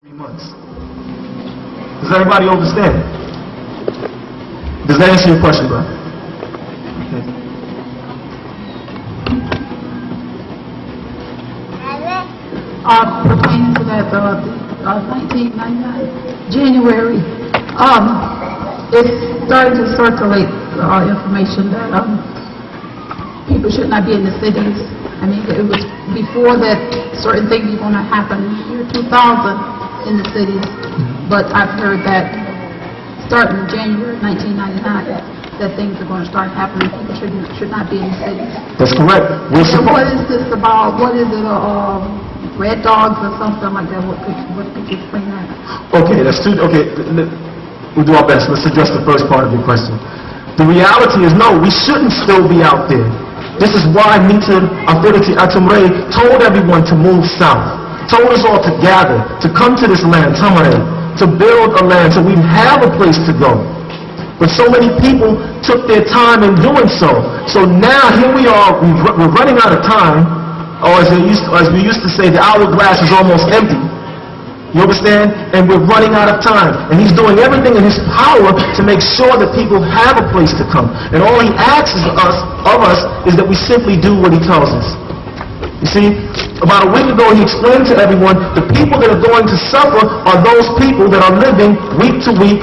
3 months. Does everybody understand? Does that answer your question, bro? Okay. Pertaining to that, 1999, January, it's starting to circulate information that people should not be in the cities. I mean, it was before that certain things were going to happen in the year 2000 in the cities, but I've heard that starting January 1999 that things are going to start happening. People should not be in the cities. That's correct. So what is this about? What is it? Red dogs or something like that? What could you explain that? Okay, that's two. Okay, we'll do our best. Let's address the first part of your question. The reality is, no, we shouldn't still be out there. This is why TaMaRe told everyone to move south, told us all to gather, to come to this land, TaMaRe, to build a land so we have a place to go. But so many people took their time in doing so. So now here we are, we're running out of time, or as we used to say, the hourglass is almost empty. You understand? And we're running out of time. And he's doing everything in his power to make sure that people have a place to come. And all he asks of us is that we simply do what he tells us. You see, about a week ago he explained to everyone the people that are going to suffer are those people that are living week to week,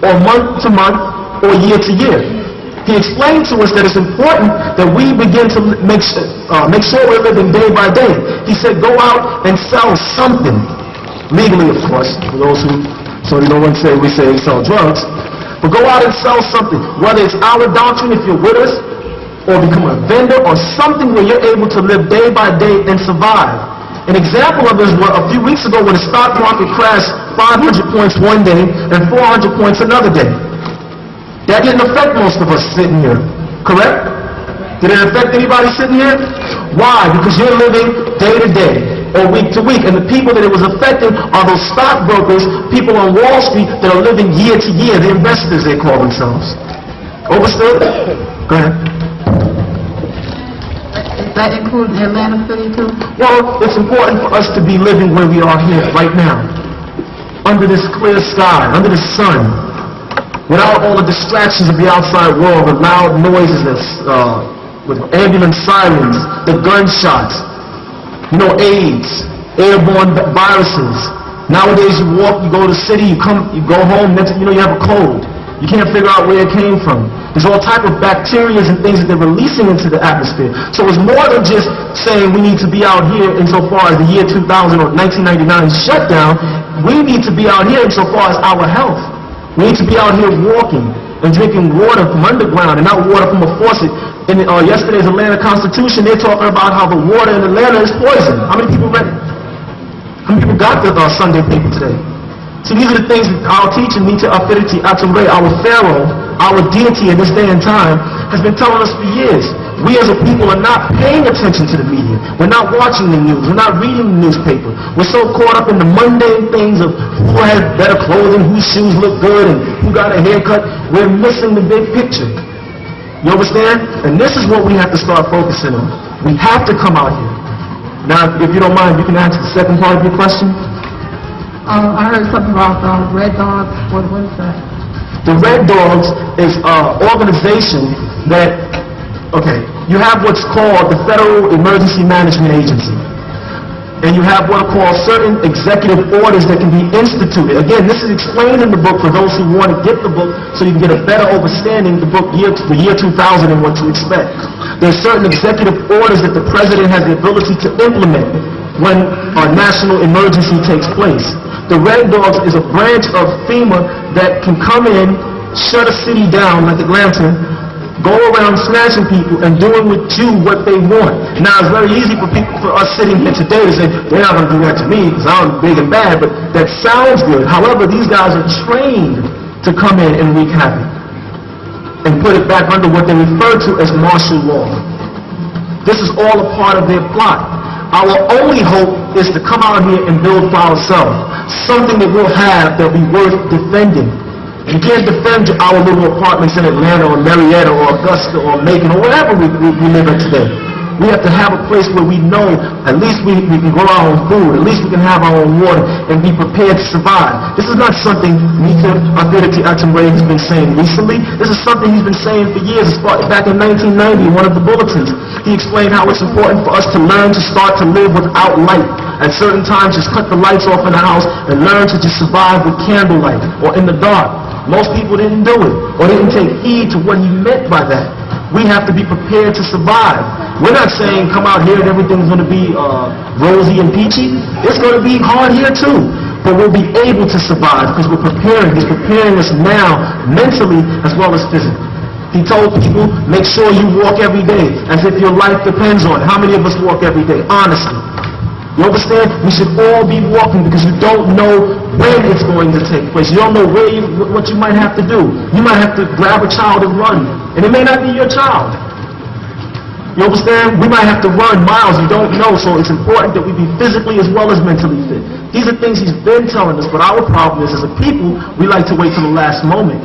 or month to month, or year to year. He explained to us that it's important that we begin to make sure we're living day by day. He said, go out and sell something. Legally, of course, for those who, so you don't want to say we sell drugs, but go out and sell something, whether it's our doctrine if you're with us, or become a vendor, or something where you're able to live day by day and survive. An example of this was a few weeks ago when the stock market crashed 500 points one day and 400 points another day. That didn't affect most of us sitting here, correct? Did it affect anybody sitting here? Why? Because you're living day to day, or week to week, and the people that it was affecting are those stockbrokers, people on Wall Street that are living year to year, the investors they call themselves. Overstood? Go ahead. Is that including Atlanta City too? Well, it's important for us to be living where we are here, right now, under this clear sky, under the sun, without all the distractions of the outside world, the loud noises, with ambulance sirens, the gunshots, AIDS, airborne viruses. Nowadays you walk, you go to the city, you go home, next you have a cold. You can't figure out where it came from. There's all type of bacteria and things that they're releasing into the atmosphere. So it's more than just saying we need to be out here insofar as the year 2000 or 1999 shutdown. We need to be out here insofar as our health. We need to be out here walking and drinking water from underground and not water from a faucet. In yesterday's Atlanta Constitution, they're talking about how the water in Atlanta is poison. How many people read it? How many people got the Sunday paper today? So these are the things that our teacher, TaMaRe, our Pharaoh, our deity in this day and time, has been telling us for years. We as a people are not paying attention to the media. We're not watching the news. We're not reading the newspaper. We're so caught up in the mundane things of who has better clothing, whose shoes look good, and who got a haircut. We're missing the big picture. You understand? And this is what we have to start focusing on. We have to come out here. Now, if you don't mind, you can answer the second part of your question. I heard something about Red Dogs. What is that? The Red Dogs is an organization that, you have what's called the Federal Emergency Management Agency. And you have what are called certain executive orders that can be instituted. Again, this is explained in the book for those who want to get the book so you can get a better understanding of the year 2000 and what to expect. There's certain executive orders that the president has the ability to implement when a national emergency takes place. The Red Dogs is a branch of FEMA that can come in, shut a city down like Atlanta, go around smashing people and doing with you what they want. Now, it's very easy for us sitting here today to say, they're not going to do that to me because I'm big and bad, but that sounds good. However, these guys are trained to come in and wreak havoc and put it back under what they refer to as martial law. This is all a part of their plot. Our only hope is to come out here and build for ourselves, something that we'll have that'll be worth defending. You can't defend our little apartments in Atlanta or Marietta or Augusta or Macon or wherever we live in today. We have to have a place where we know at least we can grow our own food, at least we can have our own water, and be prepared to survive. This is not something Nita Authority TaMaRe has been saying recently. This is something he's been saying for years. It started back in 1990 in one of the bulletins. He explained how it's important for us to learn to start to live without light. At certain times, just cut the lights off in the house and learn to just survive with candlelight or in the dark. Most people didn't do it or didn't take heed to what he meant by that. We have to be prepared to survive. We're not saying come out here and everything's going to be rosy and peachy. It's going to be hard here too. But we'll be able to survive because we're preparing. He's preparing us now mentally as well as physically. He told people, make sure you walk every day as if your life depends on it. How many of us walk every day? Honestly. You understand? We should all be walking because you don't know when it's going to take place. You don't know what you might have to do. You might have to grab a child and run. And it may not be your child. You understand? We might have to run miles. You don't know. So it's important that we be physically as well as mentally fit. These are things he's been telling us. But our problem is, as a people, we like to wait till the last moment.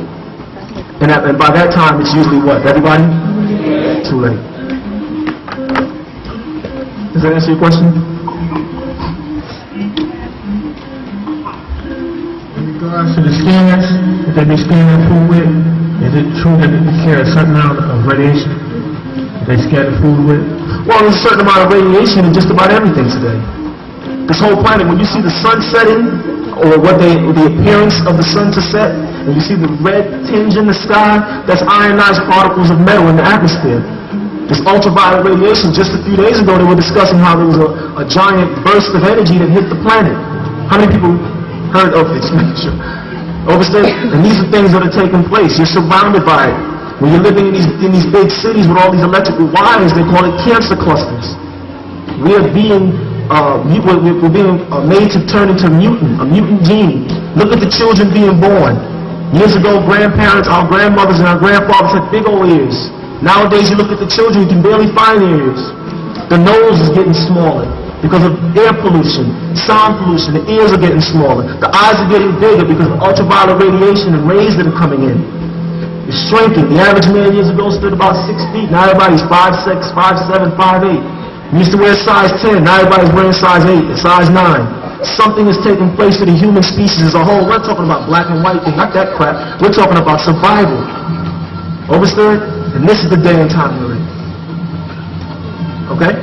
And by that time, it's usually what? Everybody? Too late. Does that answer your question? To the scanners that they be scanning food with, is it true that they carry a certain amount of radiation that they scan the food with? Well, there's a certain amount of radiation in just about everything today. This whole planet, when you see the sun setting, or the appearance of the sun to set, and you see the red tinge in the sky, that's ionized particles of metal in the atmosphere. This ultraviolet radiation, just a few days ago, they were discussing how there was a giant burst of energy that hit the planet. How many people heard of this? And these are things that are taking place. You're surrounded by it. When you're living in these big cities with all these electrical wires, they call it cancer clusters. We are being we're being made to turn into a mutant gene. Look at the children being born. Years ago, grandparents, our grandmothers and our grandfathers had big old ears. Nowadays, you look at the children, you can barely find their ears. The nose is getting smaller because of air pollution, sound pollution. The ears are getting smaller. The eyes are getting bigger because of ultraviolet radiation and rays that are coming in. It's shrinking. The average man years ago stood about 6 feet. Now everybody's 5'6", 5'7", 5'8". We used to wear size 10. Now everybody's wearing size 8 and size 9. Something is taking place to the human species as a whole. We're not talking about black and white thing, not that crap. We're talking about survival. Understood? And this is the day and time we're in. Okay?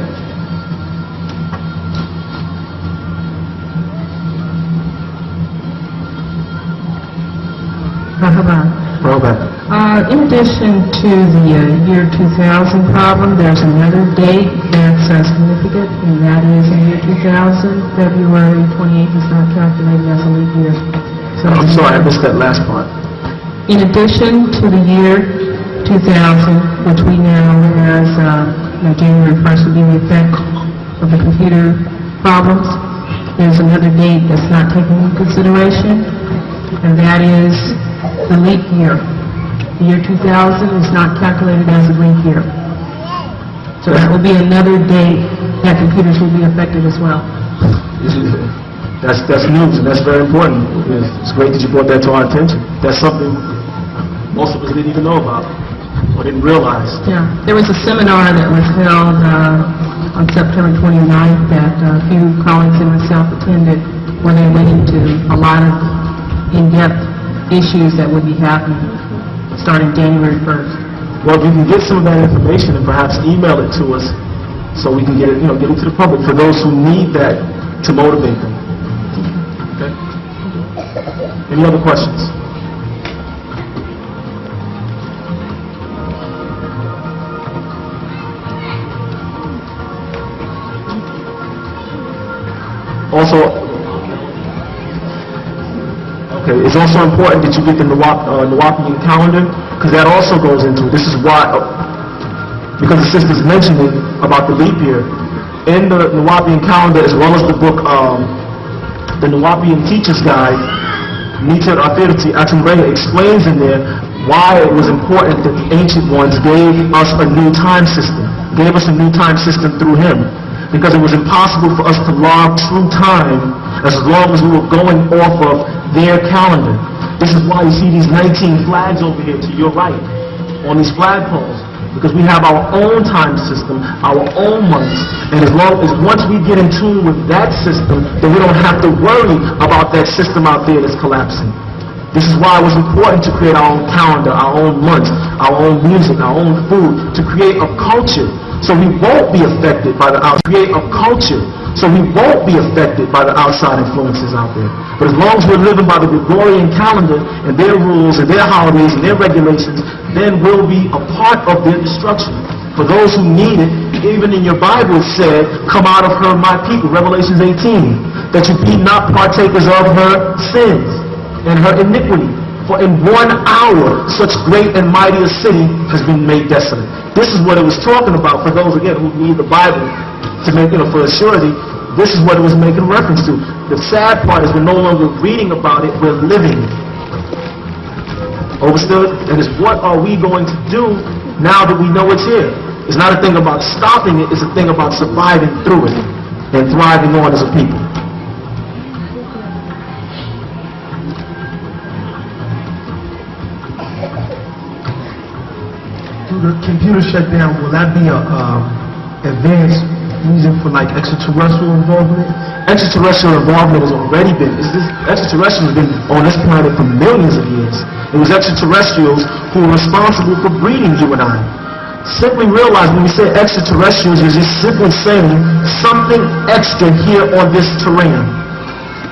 In addition to the year 2000 problem, there's another date that's significant, and that is in the year 2000, February 28th is not calculated as a leap year. So I'm sorry, I missed that last part. in addition to the year 2000, which we now as January 1st will be the effect of the computer problems, there's another date that's not taken into consideration, and that is the leap year. The year 2000 is not calculated as a leap year. So that will be another date that computers will be affected as well. That's news, and that's very important. It's great that you brought that to our attention. That's something most of us didn't even know about or didn't realize. Yeah, there was a seminar that was held on September 29th that a few colleagues and myself attended, where they went into a lot of in-depth issues that would be happening starting January 1st. Well, if you can get some of that information and perhaps email it to us so we can get it, get it to the public for those who need that to motivate them. Okay? Any other questions? It's also important that you get the NWPU calendar, because that also goes into it. This is why, because the sisters mentioned it about the leap year. In the NWPU calendar, as well as the book, the NWPU Teacher's Guide, Nita Authority TaMaRe explains in there why it was important that the ancient ones gave us a new time system, gave us a new time system through him. Because it was impossible for us to log true time as long as we were going off of their calendar. This is why you see these 19 flags over here to your right on these flagpoles. The because we have our own time system, our own months, and once we get in tune with that system, then we don't have to worry about that system out there that's collapsing. This is why it was important to create our own calendar, our own months, our own music, our own food, to create a culture so we won't be affected by the outside. Create a culture so we won't be affected by the outside influences out there. But as long as we're living by the Gregorian calendar and their rules and their holidays and their regulations, then we'll be a part of their destruction. For those who need it, even in your Bible it said, come out of her, my people, Revelations 18, that you be not partakers of her sins and her iniquity. For in 1 hour, such great and mighty a city has been made desolate. This is what it was talking about for those, again, who need the Bible to make, for a surety. This is what it was making reference to. The sad part is we're no longer reading about it, we're living it. Understood? And it's what are we going to do now that we know it's here? It's not a thing about stopping it, it's a thing about surviving through it and thriving on as a people. The computer shutdown, will that be a advanced reason for like extraterrestrial involvement? Extraterrestrial involvement has already been. Extraterrestrials have been on this planet for millions of years. It was extraterrestrials who were responsible for breeding you and I. Simply realize when we say extraterrestrials, is just simply saying something extra here on this terrain.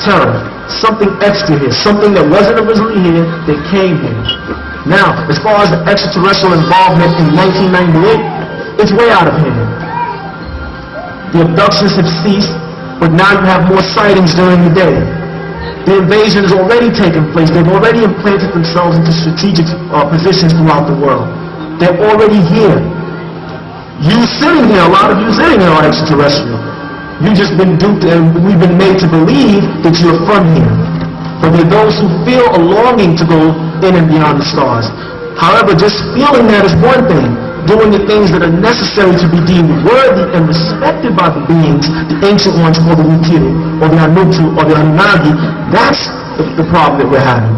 Terra. Something extra here. Something that wasn't originally here, that came here. Now, as far as the extraterrestrial involvement in 1998, it's way out of hand. The abductions have ceased, but now you have more sightings during the day. The invasion has already taken place. They've already implanted themselves into strategic positions throughout the world. They're already here. You sitting here, a lot of you sitting here are extraterrestrial. You've just been duped and we've been made to believe that you're from here. But there are those who feel a longing to go in and beyond the stars. However, just feeling that is one thing. Doing the things that are necessary to be deemed worthy and respected by the beings, the ancient ones, or the Mutiru, or the Anutu, or the Anunnaki, that's the problem that we're having.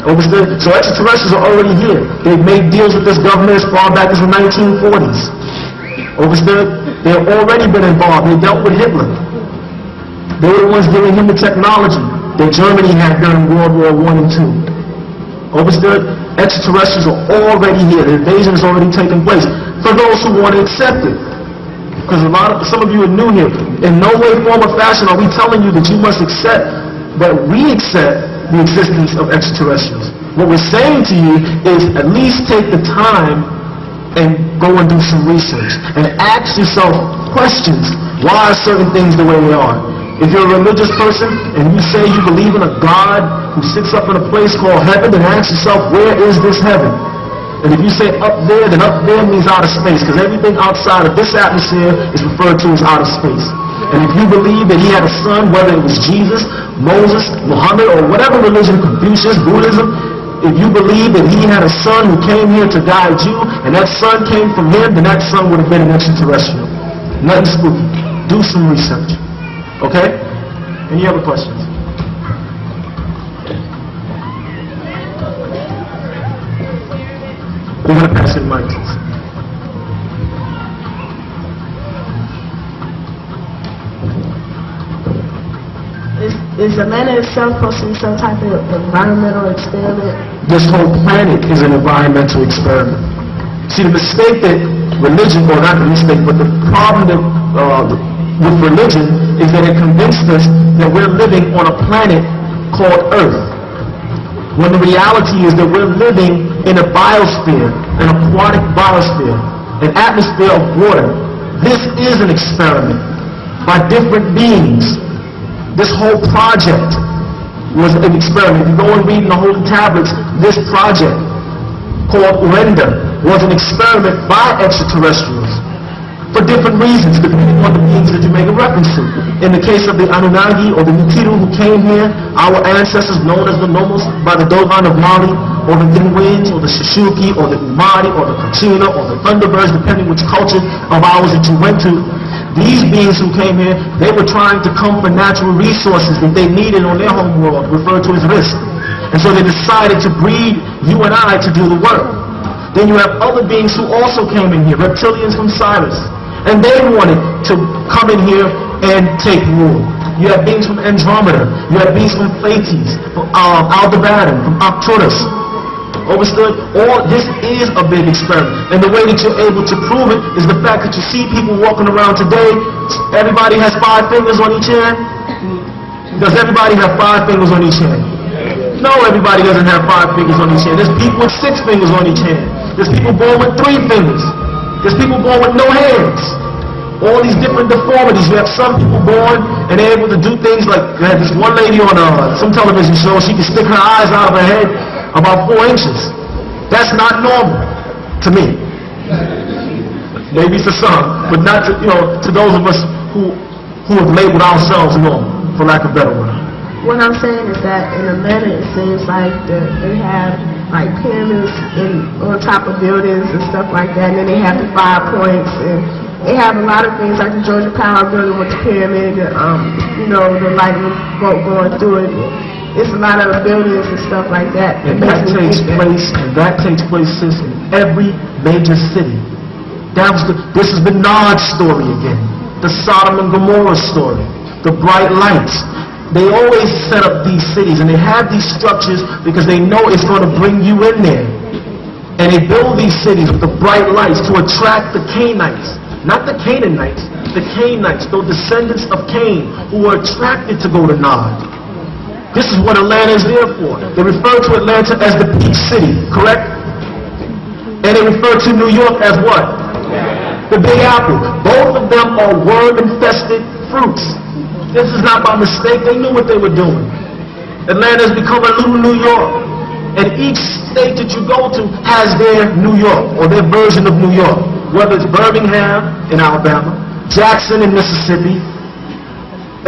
Understood? So extraterrestrials are already here. They've made deals with this government as far back as the 1940s. Understood? They've already been involved. They dealt with Hitler. They were the ones giving him the technology that Germany had during World War I and II. Understood? Extraterrestrials are already here. The invasion has already taken place. For those who want to accept it. Because some of you are new here. In no way, form, or fashion are we telling you that you must accept that we accept the existence of extraterrestrials. What we're saying to you is at least take the time and go and do some research. And ask yourself questions. Why are certain things the way they are? If you're a religious person and you say you believe in a God who sits up in a place called heaven, then ask yourself, where is this heaven? And if you say up there, then up there means outer space, because everything outside of this atmosphere is referred to as outer space. And if you believe that he had a son, whether it was Jesus, Moses, Muhammad, or whatever religion, Confucius, Buddhism, if you believe that he had a son who came here to guide you, and that son came from him, then that son would have been an extraterrestrial. Nothing spooky. Do some research. Okay? Any other questions? We're going to pass it mic. Is the planet itself supposed to be some type of environmental experiment? This whole planet is an environmental experiment. See, the mistake that religion, or not the mistake, but the problem that with religion is that it convinced us that we're living on a planet called Earth, when the reality is that we're living in a biosphere, an aquatic biosphere, an atmosphere of water. This is an experiment by different beings. This whole project was an experiment. If you go and read in the Holy Tablets, this project called Renda was an experiment by extraterrestrials. For different reasons, depending on the beings that you make a reference to. In the case of the Anunnaki or the Mutiru who came here, our ancestors known as the Nomos by the Dogon of Mali, or the Dinwins, or the Shishuki, or the Umari, or the Kachina, or the Thunderbirds, depending which culture of ours that you went to. These beings who came here, they were trying to come for natural resources that they needed on their home world, referred to as risk. And so they decided to breed you and I to do the work. Then you have other beings who also came in here, reptilians from Cyrus. And they wanted to come in here and take rule. You have beings from Andromeda. You have beings from Pleiades, from Aldebaran, from Arcturus. Overstood? All this is a big experiment. And the way that you're able to prove it is the fact that you see people walking around today. Everybody has 5 fingers on each hand. Does everybody have 5 fingers on each hand? No, everybody doesn't have 5 fingers on each hand. There's people with 6 fingers on each hand. There's people born with 3 fingers. There's people born with no hands. All these different deformities. You have some people born and they're able to do things like, I had this one lady on some television show, she could stick her eyes out of her head about 4 inches. That's not normal to me. Maybe for some, but not to, to those of us who have labeled ourselves normal, for lack of a better word. What I'm saying is that in a manner it seems like they have like pyramids on top of buildings and stuff like that, and then they have the 5 points, and they have a lot of things like the Georgia Power building with the pyramid, the lightning bolt going through it. It's a lot of buildings and stuff like that. And that takes place, sis, in every major city. This is the Nod story again. The Sodom and Gomorrah story. The bright lights. They always set up these cities and they have these structures because they know it's going to bring you in there. And they build these cities with the bright lights to attract the Cainites. Not the Canaanites, the Cainites, those descendants of Cain who are attracted to go to Nod. This is what Atlanta is there for. They refer to Atlanta as the Peach City, correct? And they refer to New York as what? The Big Apple. Both of them are worm-infested fruits. This is not by mistake. They knew what they were doing. Atlanta has become a little New York. And each state that you go to has their New York, or their version of New York. Whether it's Birmingham in Alabama, Jackson in Mississippi,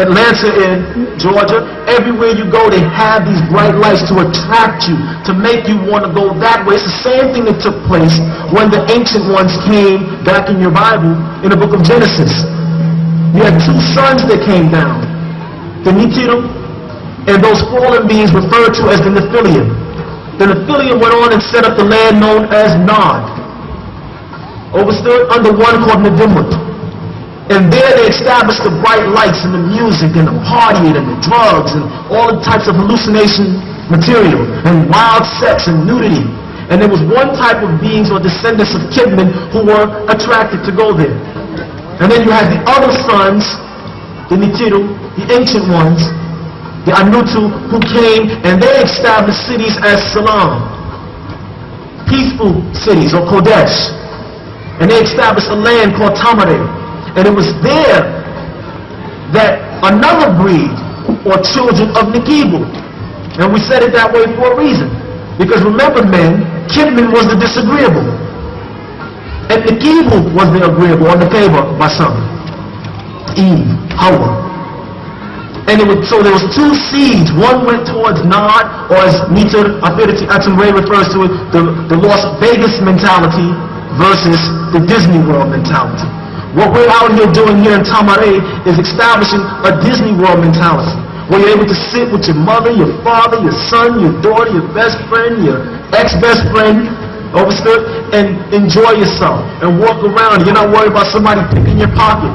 Atlanta in Georgia, everywhere you go they have these bright lights to attract you, to make you want to go that way. It's the same thing that took place when the ancient ones came back in your Bible in the book of Genesis. You had 2 sons that came down, the Nibiru and those fallen beings referred to as the Nephilim. The Nephilim went on and set up the land known as Nod. Overstood under one called Nedimut. And there they established the bright lights and the music and the partying and the drugs and all the types of hallucination material and wild sex and nudity. And there was one type of beings or descendants of Kidman who were attracted to go there. And then you had the other sons, the Nibiru, the ancient ones, the Anutu, who came and they established cities as Salam, peaceful cities, or Kodesh. And they established a land called TaMaRe. And it was there that another breed, or children of Nekibu, and we said it that way for a reason. Because remember, men, Kidman was the disagreeable. And Nekibu was the agreeable, or Nekeba by some. Eve, Hawa. And so there was 2 seeds. One went towards Nod, or as Nita Afiriti TaMaRe refers to it, the Las Vegas mentality versus the Disney World mentality. What we're out here doing here in TaMaRe is establishing a Disney World mentality, where you're able to sit with your mother, your father, your son, your daughter, your best friend, your ex-best friend, overstood, and enjoy yourself and walk around. You're not worried about somebody picking your pocket.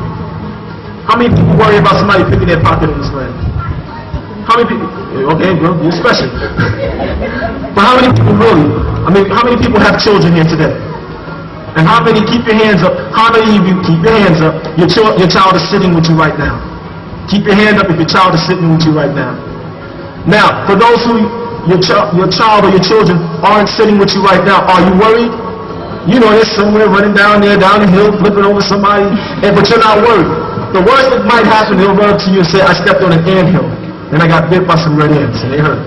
How many people worry about somebody picking their pocket in this land? How many people? Okay, well, you're special. But how many people really? How many people have children here today? And how many, keep your hands up, how many of you keep your hands up, your child is sitting with you right now? Keep your hand up if your child is sitting with you right now. Now, for those who, your child or your children aren't sitting with you right now, are you worried? You know they're somewhere running down there, down the hill, flipping over somebody, but you're not worried. The worst that might happen, they'll run up to you and say, I stepped on an anthill, and I got bit by some red ants, and they hurt.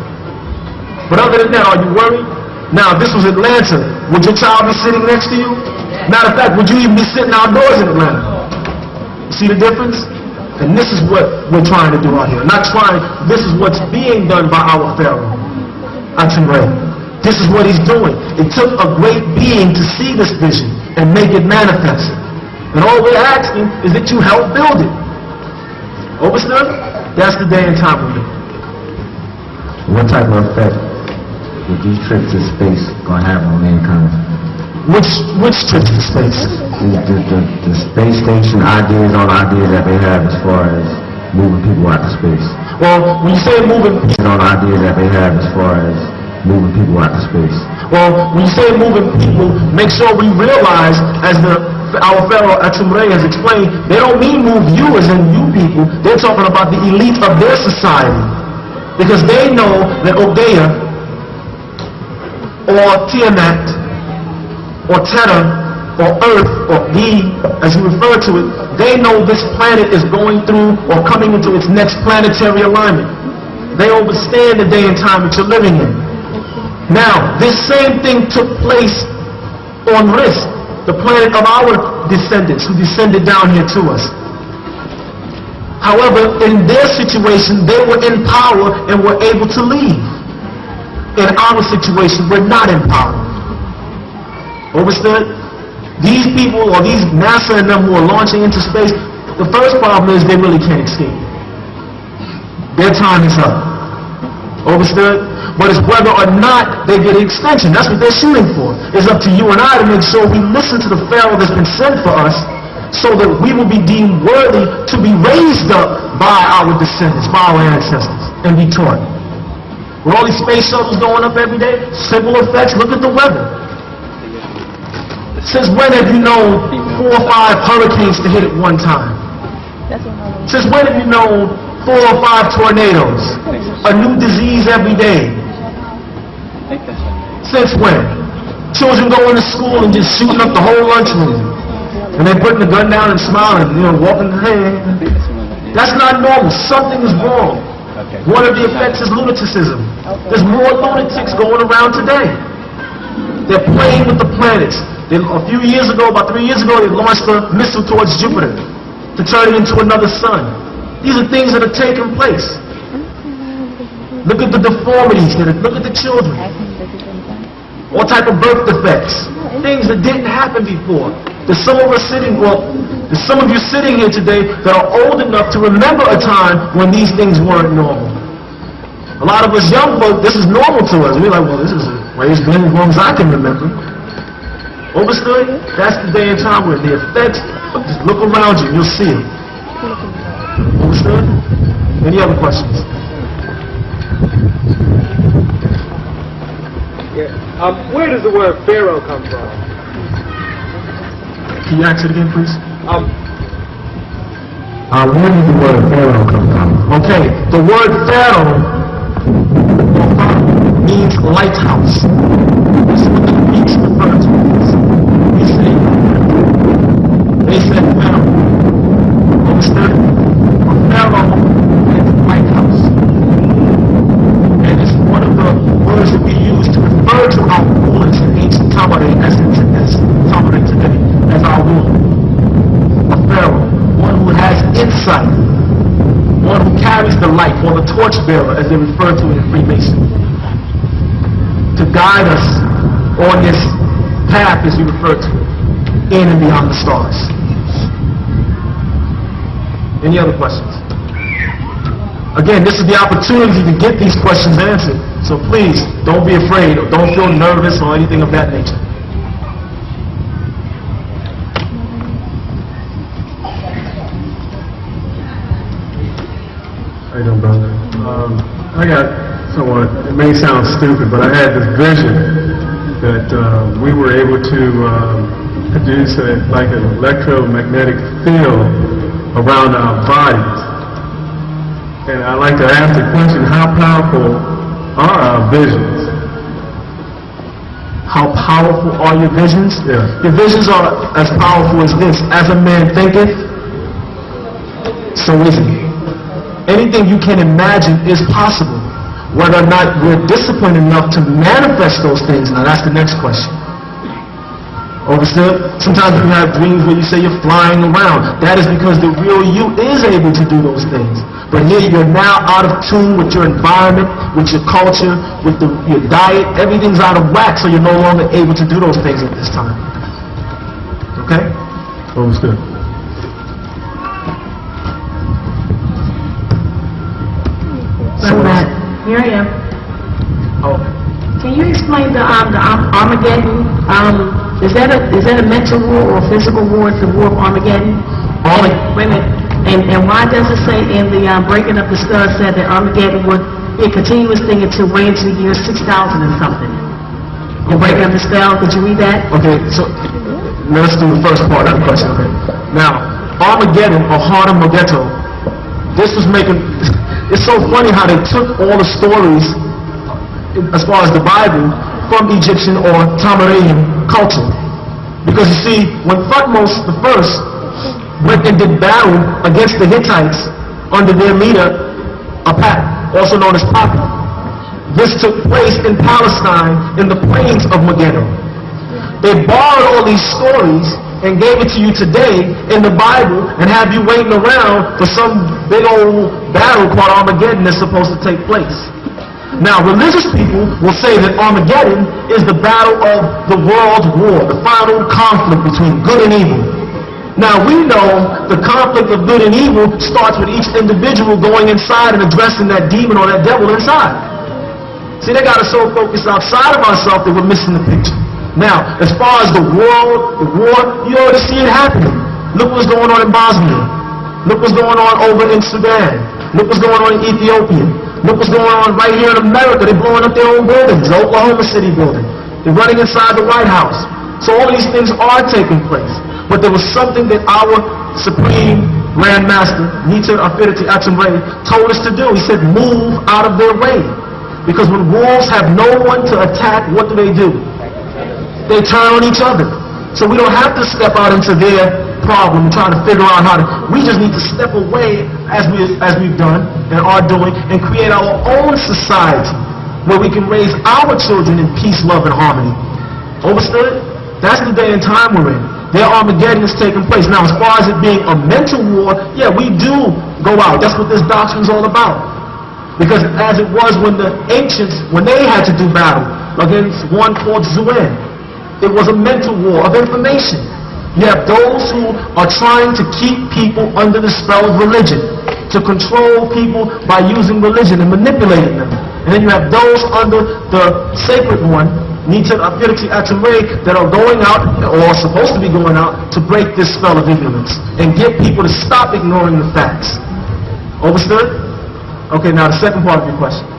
But other than that, are you worried? Now, if this was Atlanta, would your child be sitting next to you? Matter of fact, would you even be sitting outdoors in Atlanta? See the difference? And this is what we're trying to do out here. Not trying, this is what's being done by our Pharaoh, TaMaRe. This is what he's doing. It took a great being to see this vision and make it manifest. And all we're asking is that you help build it. Overstood? That's the day and time we're in. What type of effect would these trips to space gonna have on mankind? Which trips to space? The space station ideas on ideas that they have as far as moving people out to space. Well, when you say moving, On ideas that they have as far as moving people out to space. well, when you say moving people, make sure we realize, as our Pharaoh TaMaRe has explained, they don't mean move you as in you people. They're talking about the elite of their society, because they know that Obeah or Tiamat or Teta or Earth or D, as you refer to it, they know this planet is going through or coming into its next planetary alignment. They understand the day and time that you're living in. Now, this same thing took place on Risk, the planet of our descendants who descended down here to us. However, in their situation, they were in power and were able to leave. In our situation, we're not in power. Understood? These people, or these NASA and them who are launching into space, the first problem is they really can't escape. Their time is up. Understood? But it's whether or not they get an extension. That's what they're shooting for. It's up to you and I to make sure we listen to the Pharaoh that's been sent for us, so that we will be deemed worthy to be raised up by our descendants, by our ancestors, and be taught. With all these space shuttles going up every day, simple effects, look at the weather. Since when have you known 4 or 5 hurricanes to hit at one time? Since when have you known 4 or 5 tornadoes? A new disease every day. Since when? Children going to school and just shooting up the whole lunchroom. And they're putting the gun down and smiling, walking, hey. That's not normal. Something is wrong. One of the effects is lunaticism. There's more lunatics going around today. They're playing with the planets. A few years ago, about 3 years ago, they launched a missile towards Jupiter to turn it into another sun. These are things that are taking place. Look at the deformities. Look at the children. All type of birth defects. Things that didn't happen before. There's some of you sitting here today that are old enough to remember a time when these things weren't normal. A lot of us young folk, this is normal to us. We're like, well, this is the way it's been as long as I can remember. Understood? That's the day and time where the effects, just look around you and you'll see it. Understood? Any other questions? Yeah. Where does the word Pharaoh come from? Can you ask it again, please? Where did the word Pharaoh come from? Okay, the word Pharaoh means lighthouse. This is what the Greeks refer to as. They said Pharaoh. Understood? A Pharaoh means lighthouse. And it's one of the words that we use to refer to our rulers in ancient TaMaRe as TaMaRe today, as our ruler. A Pharaoh, one who has insight, one who carries the light, or the torchbearer, as they refer to it in Freemasonry, to guide us on this path, as we refer to it, in and beyond the stars. Any other questions? Again, this is the opportunity to get these questions answered. So please, don't be afraid, or don't feel nervous, or anything of that nature. How you doing, brother? I got somewhat, it may sound stupid, but I had this vision that we were able to produce like an electromagnetic field around our bodies. And I'd like to ask the question, how powerful are our visions? How powerful are your visions? Yeah. Your visions are as powerful as this. As a man thinketh, so is he. Anything you can imagine is possible. Whether or not we're disciplined enough to manifest those things, now that's the next question. Understood? Sometimes you have dreams where you say you're flying around. That is because the real you is able to do those things. But here you're now out of tune with your environment, with your culture, with your diet. Everything's out of whack, so you're no longer able to do those things at this time. Okay? Understood. So Matt, here I am. Oh, Can you explain the Armageddon? Is that a mental war or a physical war? It's the war of Armageddon? Wait a minute. And why does it say in the breaking of the spell said that Armageddon would be a continuous thing until way into the year 6000 and something? The breaking of the spell, could you read that? Okay, so let's do the first part of the question. Okay. Now, Armageddon or Armageddon, this was making. It's so funny how they took all the stories, as far as the Bible, from Egyptian or TaMaRe culture. Because you see, when Thutmose the first went and did battle against the Hittites under their leader, Apap, also known as Papi, this took place in Palestine in the plains of Megiddo. They borrowed all these stories and gave it to you today in the Bible and have you waiting around for some big old battle called Armageddon that's supposed to take place. Now, religious people will say that Armageddon is the battle of the world war, the final conflict between good and evil. Now, we know the conflict of good and evil starts with each individual going inside and addressing that demon or that devil inside. See, they got us so focused outside of ourselves that we're missing the picture. Now, as far as the war, you already see it happening. Look what's going on in Bosnia. Look what's going on over in Sudan. Look what's going on in Ethiopia. Look what's going on right here in America. They're blowing up their own buildings, the Oklahoma City building. They're running inside the White House. So all these things are taking place. But there was something that our Supreme Grand Master, Nita Affinity TaMaRe, told us to do. He said, move out of their way. Because when wolves have no one to attack, what do? They turn on each other. So we don't have to step out into their problem and try to figure out how to. We just need to step away as we've done and are doing and create our own society where we can raise our children in peace, love, and harmony. Understood? That's the day and time we're in. Their Armageddon is taking place. Now, as far as it being a mental war, yeah, we do go out. That's what this doctrine is all about. Because as it was when the ancients, when they had to do battle against one called Zuen, it was a mental war of information. You have those who are trying to keep people under the spell of religion, to control people by using religion and manipulating them. And then you have those under the sacred one, Nita Affinity TaMaRe, that are going out, or are supposed to be going out, to break this spell of ignorance and get people to stop ignoring the facts. Understood? Okay, now the second part of your question.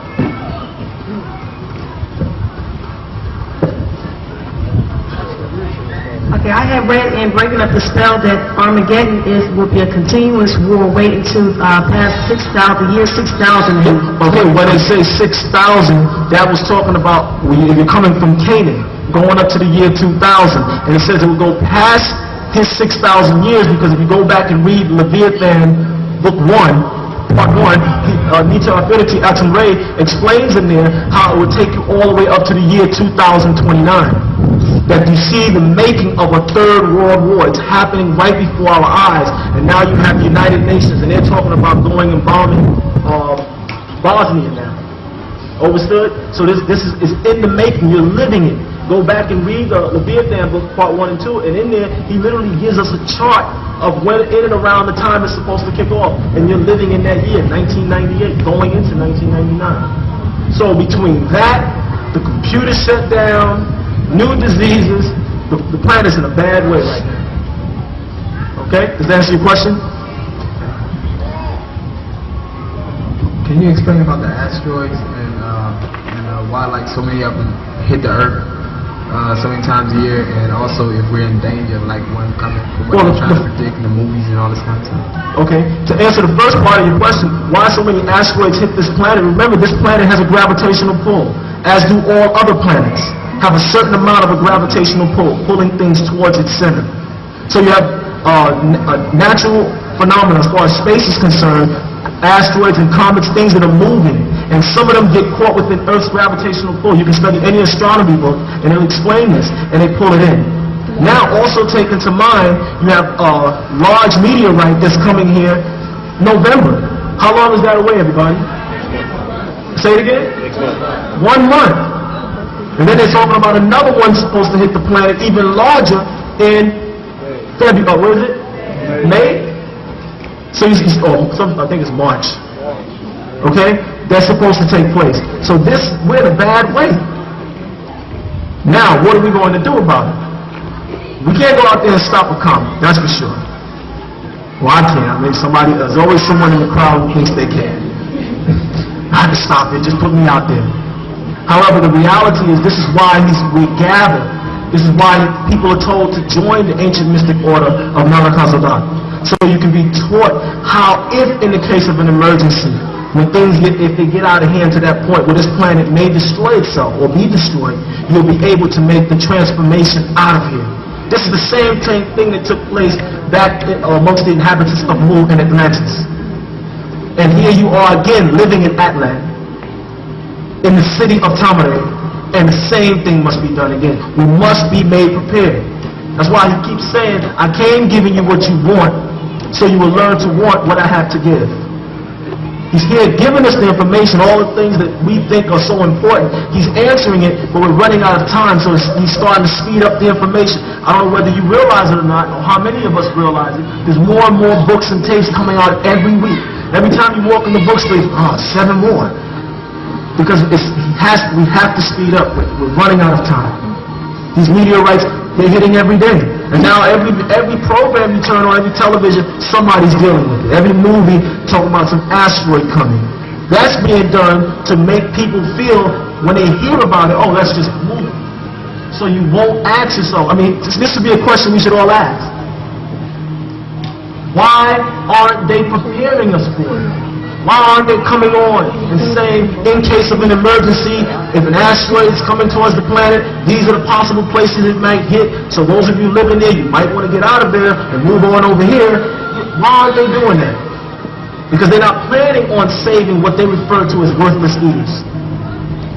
Okay, I have read in Breaking Up the Spell that Armageddon will be a continuous war waiting to past 6,000, year 6,000. Okay, when they say 6,000, that was talking about if you're coming from Canaan, going up to the year 2000. And it says it will go past his 6,000 years, because if you go back and read Leviathan, book 1, part 1, Nita Affinity TaMaRe explains in there how it would take you all the way up to the year 2029. That you see the making of a third world war. It's happening right before our eyes. And now you have the United Nations, and they're talking about going and bombing Bosnia now. Understood? So this is in the making. You're living it. Go back and read the Leviathan book, part 1 and 2, and in there, he literally gives us a chart of when in and around the time it's supposed to kick off. And you're living in that year, 1998, going into 1999. So between that, the computer shut down, new diseases, the planet's in a bad way right now. Okay? Does that answer your question? Can you explain about the asteroids and why like so many of them hit the Earth so many times a year, and also if we're in danger, like one coming from what they're trying to predict in the movies and all this kind of stuff? Okay. To answer the first part of your question, why so many asteroids hit this planet? Remember, this planet has a gravitational pull, as do all other planets. Have a certain amount of a gravitational pull, pulling things towards its center. So you have a natural phenomena as far as space is concerned, asteroids and comets, things that are moving, and some of them get caught within Earth's gravitational pull. You can study any astronomy book, and it'll explain this, and they pull it in. Now, also take into mind, you have a large meteorite that's coming here November. How long is that away, everybody? Say it again? 1 month. And then they're talking about another one supposed to hit the planet even larger in February. What is it? May? So I think it's March. Okay? That's supposed to take place. So we're in a bad way. Now, what are we going to do about it? We can't go out there and stop a comet, that's for sure. Well, I can't. I mean, there's always someone in the crowd who thinks they can. I have to stop it, just put me out there. However, the reality is this is why we gather. This is why people are told to join the ancient mystic order of Melchizedek. So you can be taught how, if in the case of an emergency, when if they get out of hand to that point where this planet may destroy itself or be destroyed, you'll be able to make the transformation out of here. This is the same thing that took place back amongst the inhabitants of Mu and Atlantis. And here you are again living in Atlant, in the city of TaMaRe, and the same thing must be done again. We must be made prepared. That's why he keeps saying, I came giving you what you want, so you will learn to want what I have to give. He's here giving us the information, all the things that we think are so important. He's answering it, but we're running out of time, so he's starting to speed up the information. I don't know whether you realize it or not, or how many of us realize it. There's more and more books and tapes coming out every week. Every time you walk in the bookstore, 7 more. Because we have to speed up. We're running out of time. These meteorites, they're hitting every day. And now every program you turn on, every television, somebody's dealing with it. Every movie talking about some asteroid coming. That's being done to make people feel, when they hear about it, oh, that's just a movie. So you won't ask yourself, I mean, this would be a question we should all ask. Why aren't they preparing us for it? Why aren't they coming on and saying, in case of an emergency, if an asteroid is coming towards the planet, these are the possible places it might hit. So those of you living there, you might want to get out of there and move on over here. Why aren't they doing that? Because they're not planning on saving what they refer to as worthless eaters.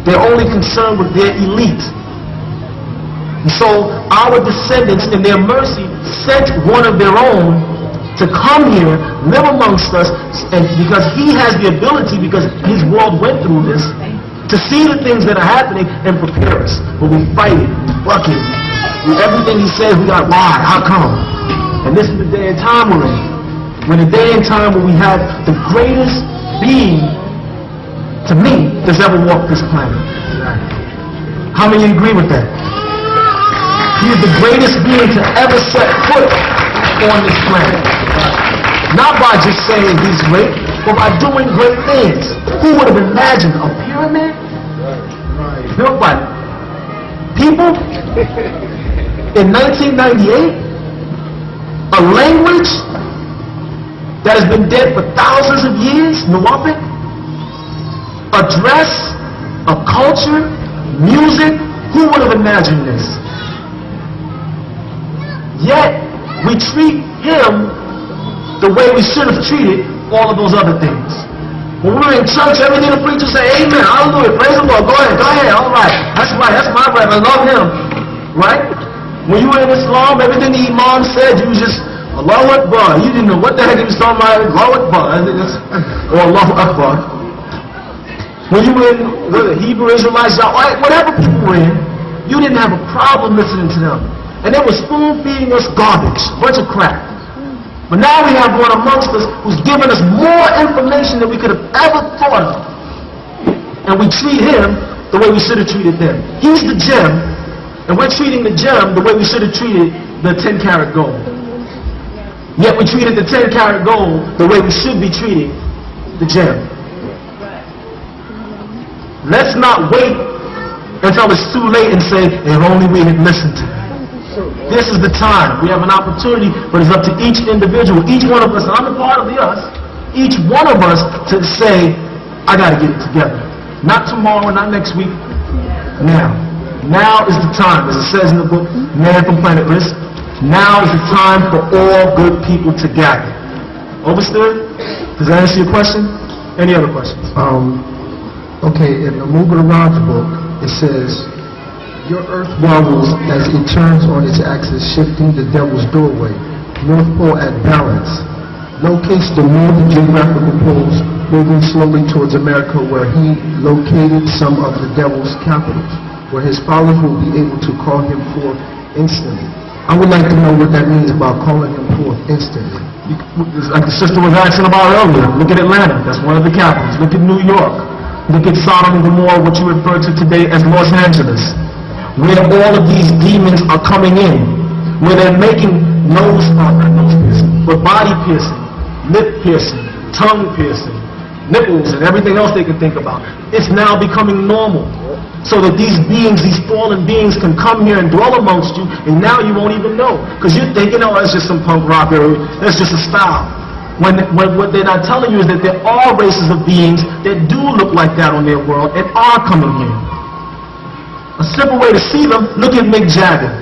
They're only concerned with their elite. And so our descendants, in their mercy, sent one of their own to come here, live amongst us, and because he has the ability, because his world went through this, to see the things that are happening and prepare us. But we fight it, we buck it. Everything he says, we got, why? How come? And this is the day and time we're in. We're in a day and time where we have the greatest being, to me, that's ever walked this planet. How many agree with that? He is the greatest being to ever set foot on this planet. Not by just saying he's great, but by doing great things. Who would have imagined a pyramid built by people in 1998? A language that has been dead for thousands of years, NWPU? A dress, a culture, music, who would have imagined this? Yet, we treat him the way we should have treated all of those other things. When we're in church, everything the preacher say, amen, hallelujah, praise the Lord, go ahead, all right, that's my brother, I love him, right? When you were in Islam, everything the Imam said, you was just, Allahu Akbar, you didn't know what the heck he was talking about, Allahu Akbar, or Allahu Akbar. When you were in the Hebrew Israelites, whatever people were in, you didn't have a problem listening to them. And they were spoon-feeding us garbage, a bunch of crap. But now we have one amongst us who's given us more information than we could have ever thought of. And we treat him the way we should have treated them. He's the gem, and we're treating the gem the way we should have treated the 10-karat gold. Yet we treated the 10-karat gold the way we should be treating the gem. Let's not wait until it's too late and say, if only we had listened to him. This is the time. We have an opportunity, but it's up to each individual, each one of us, and I'm a part of the us, each one of us to say, I got to get it together. Not tomorrow, not next week, now. Now is the time, as it says in the book, Man from Planet Risk. Now is the time for all good people to gather. Overstood? Does that answer your question? Any other questions? Okay, in the Moving Around book, it says, your earth wobbles as it turns on its axis, shifting the devil's doorway. North Pole at balance. Locates the northern geographical poles, moving slowly towards America, where he located some of the devil's capitals, where his followers will be able to call him forth instantly. I would like to know what that means about calling him forth instantly. Like the sister was asking about earlier, look at Atlanta, that's one of the capitals. Look at New York. Look at Sodom and Gomorrah, what you refer to today as Los Angeles. where all of these demons are coming in, where they're making not nose piercing, but body piercing, lip piercing, tongue piercing, nipples, and everything else they can think about. It's now becoming normal. So that these beings, these fallen beings, can come here and dwell amongst you, and now you won't even know. Because you're thinking, oh, that's just some punk rock, or that's just a style. When what they're not telling you is that there are races of beings that do look like that on their world and are coming here. A simple way to see them, look at Mick Jagger.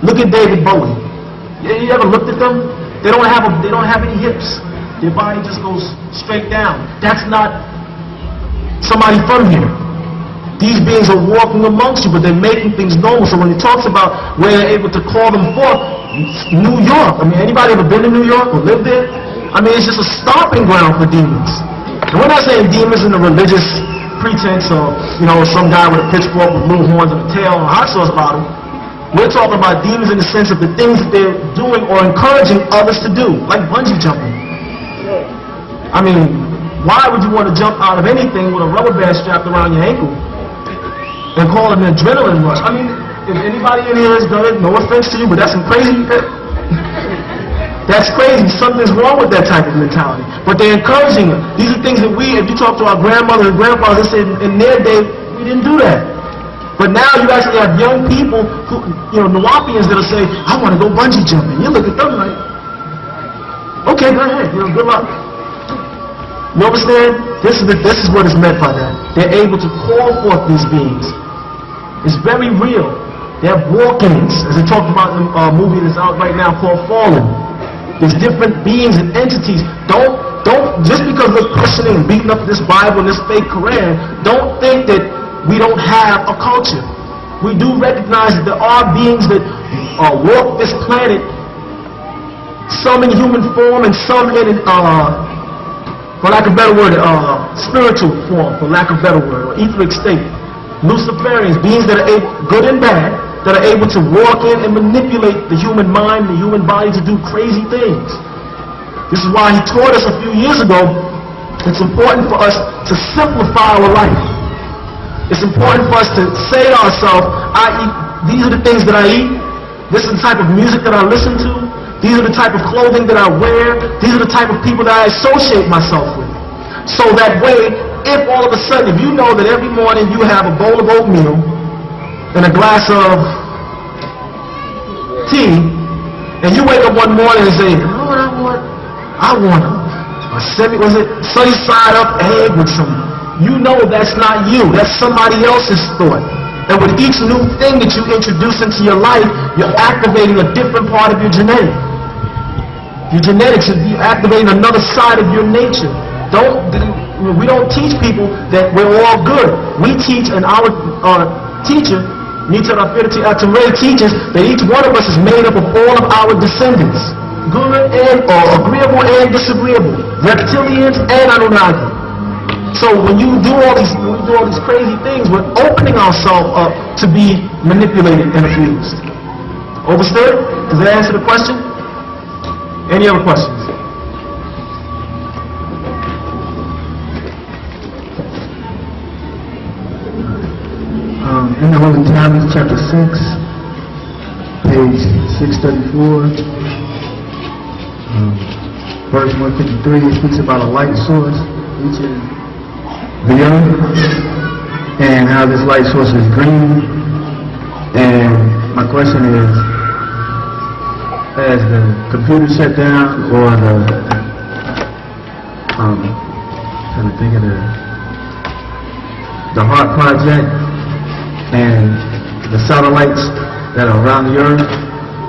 Look at David Bowie. You ever looked at them? They don't have any hips. Their body just goes straight down. That's not somebody from here. These beings are walking amongst you, but they're making things normal. So when it talks about where they're able to call them forth, New York. I mean, anybody ever been to New York or lived there? I mean, it's just a stomping ground for demons. And we're not saying demons in the religious pretense or, some guy with a pitchfork with blue horns and a tail and a hot sauce bottle. We're talking about demons in the sense of the things that they're doing or encouraging others to do, like bungee jumping. I mean, why would you want to jump out of anything with a rubber band strapped around your ankle and call it an adrenaline rush? I mean, if anybody in here has done it, no offense to you, but that's some crazy. That's crazy. Something's wrong with that type of mentality. But they're encouraging it. These are things that if you talk to our grandmothers and grandfathers, they said in their day, we didn't do that. But now you actually have young people, NWPUians that'll say, I want to go bungee jumping. You look at them like, okay, go ahead. Good luck. You understand? This is what is meant by that. They're able to call forth these beings. It's very real. They have walk-ins, as they talked about in a movie that's out right now called Fallen. There's different beings and entities. Don't just because we're questioning and beating up this Bible and this fake Quran, don't think that we don't have a culture. We do recognize that there are beings that walk this planet, some in human form and some in for lack of a better word, spiritual form, for lack of a better word, or etheric state. Luciferians, beings that are able, good and bad, that are able to walk in and manipulate the human mind, the human body to do crazy things. This is why he taught us a few years ago, it's important for us to simplify our life. It's important for us to say to ourselves, these are the things that I eat, this is the type of music that I listen to, these are the type of clothing that I wear. These are the type of people that I associate myself with. So that way, if all of a sudden, if you know that every morning you have a bowl of oatmeal and a glass of tea, and you wake up one morning and say, you know what I want? I want a sunny side up egg with some, that's not you. That's somebody else's thought. And with each new thing that you introduce into your life, you're activating a different part of your genetic. Your genetics is activating another side of your nature. We don't teach people that we're all good. We teach, and our teacher, TaMaRe, teaches that each one of us is made up of all of our descendants. Good and agreeable and disagreeable. Reptilians and Anunnaki. So when you do all these crazy things, we're opening ourselves up to be manipulated and abused. Overstood? Does that answer the question? Any other questions? In the Holy TaMaRe, chapter 6, page 634, verse 153, it speaks about a light source reaching the earth, and how this light source is green. And my question is, as the computer shut down, or trying to think of the HART project, and the satellites that are around the earth,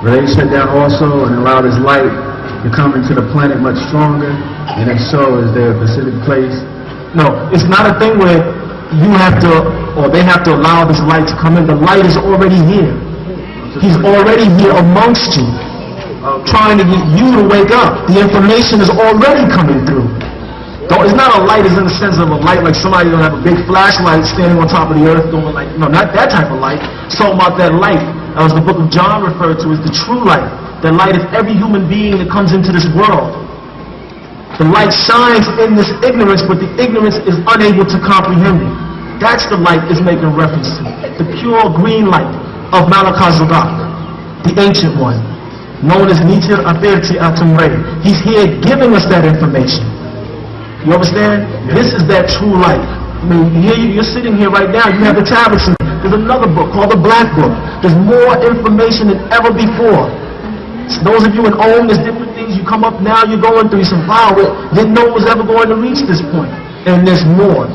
where they shut down also and allow this light to come into the planet much stronger? And if so, is there a specific place? No, it's not a thing where you have to, or they have to allow this light to come in. The light is already here. He's already here amongst you, trying to get you to wake up. The information is already coming through. It's not a light as in the sense of a light like somebody going to have a big flashlight standing on top of the earth doing like, no, not that type of light. It's talking about that light, as the book of John referred to, as the true light. The light of every human being that comes into this world. The light shines in this ignorance, but the ignorance is unable to comprehend it. That's the light is making reference to. The pure green light of Malakazadak, the ancient one, known as Nitir Aperti TaMaRe. He's here giving us that information. You understand? This is that true light. I mean, here you're sitting here right now, you have the tablets. There's another book called the Black Book. There's more information than ever before. So those of you in Ohm, there's different things you come up now, you're going through, you say, wow, didn't know it was ever going to reach this point. And there's more.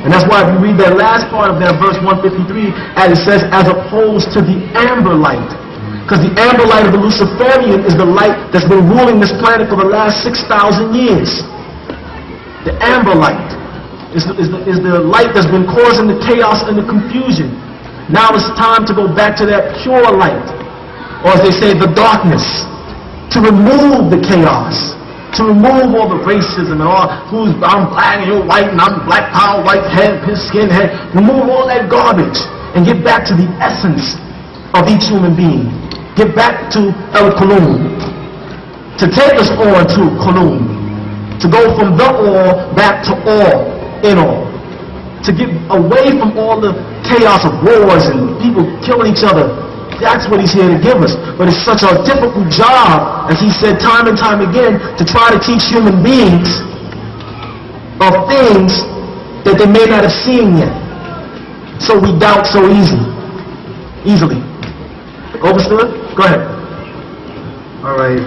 And that's why if you read that last part of that verse 153, as it says, as opposed to the amber light. Because the amber light of the Luciferian is the light that's been ruling this planet for the last 6,000 years. The amber light is the light that's been causing the chaos and the confusion. Now it's time to go back to that pure light, or as they say, the darkness, to remove the chaos, to remove all the racism and all, I'm black and you're white and I'm black power, white head, skin head. Remove all that garbage and get back to the essence of each human being. Get back to El Kulum, to take us on to Kulum, to go from the all back to all in all, to get away from all the chaos of wars and people killing each other. That's what he's here to give us. But it's such a difficult job, as he said time and time again, to try to teach human beings of things that they may not have seen yet. So we doubt so easily. Overstood? Go ahead. All right.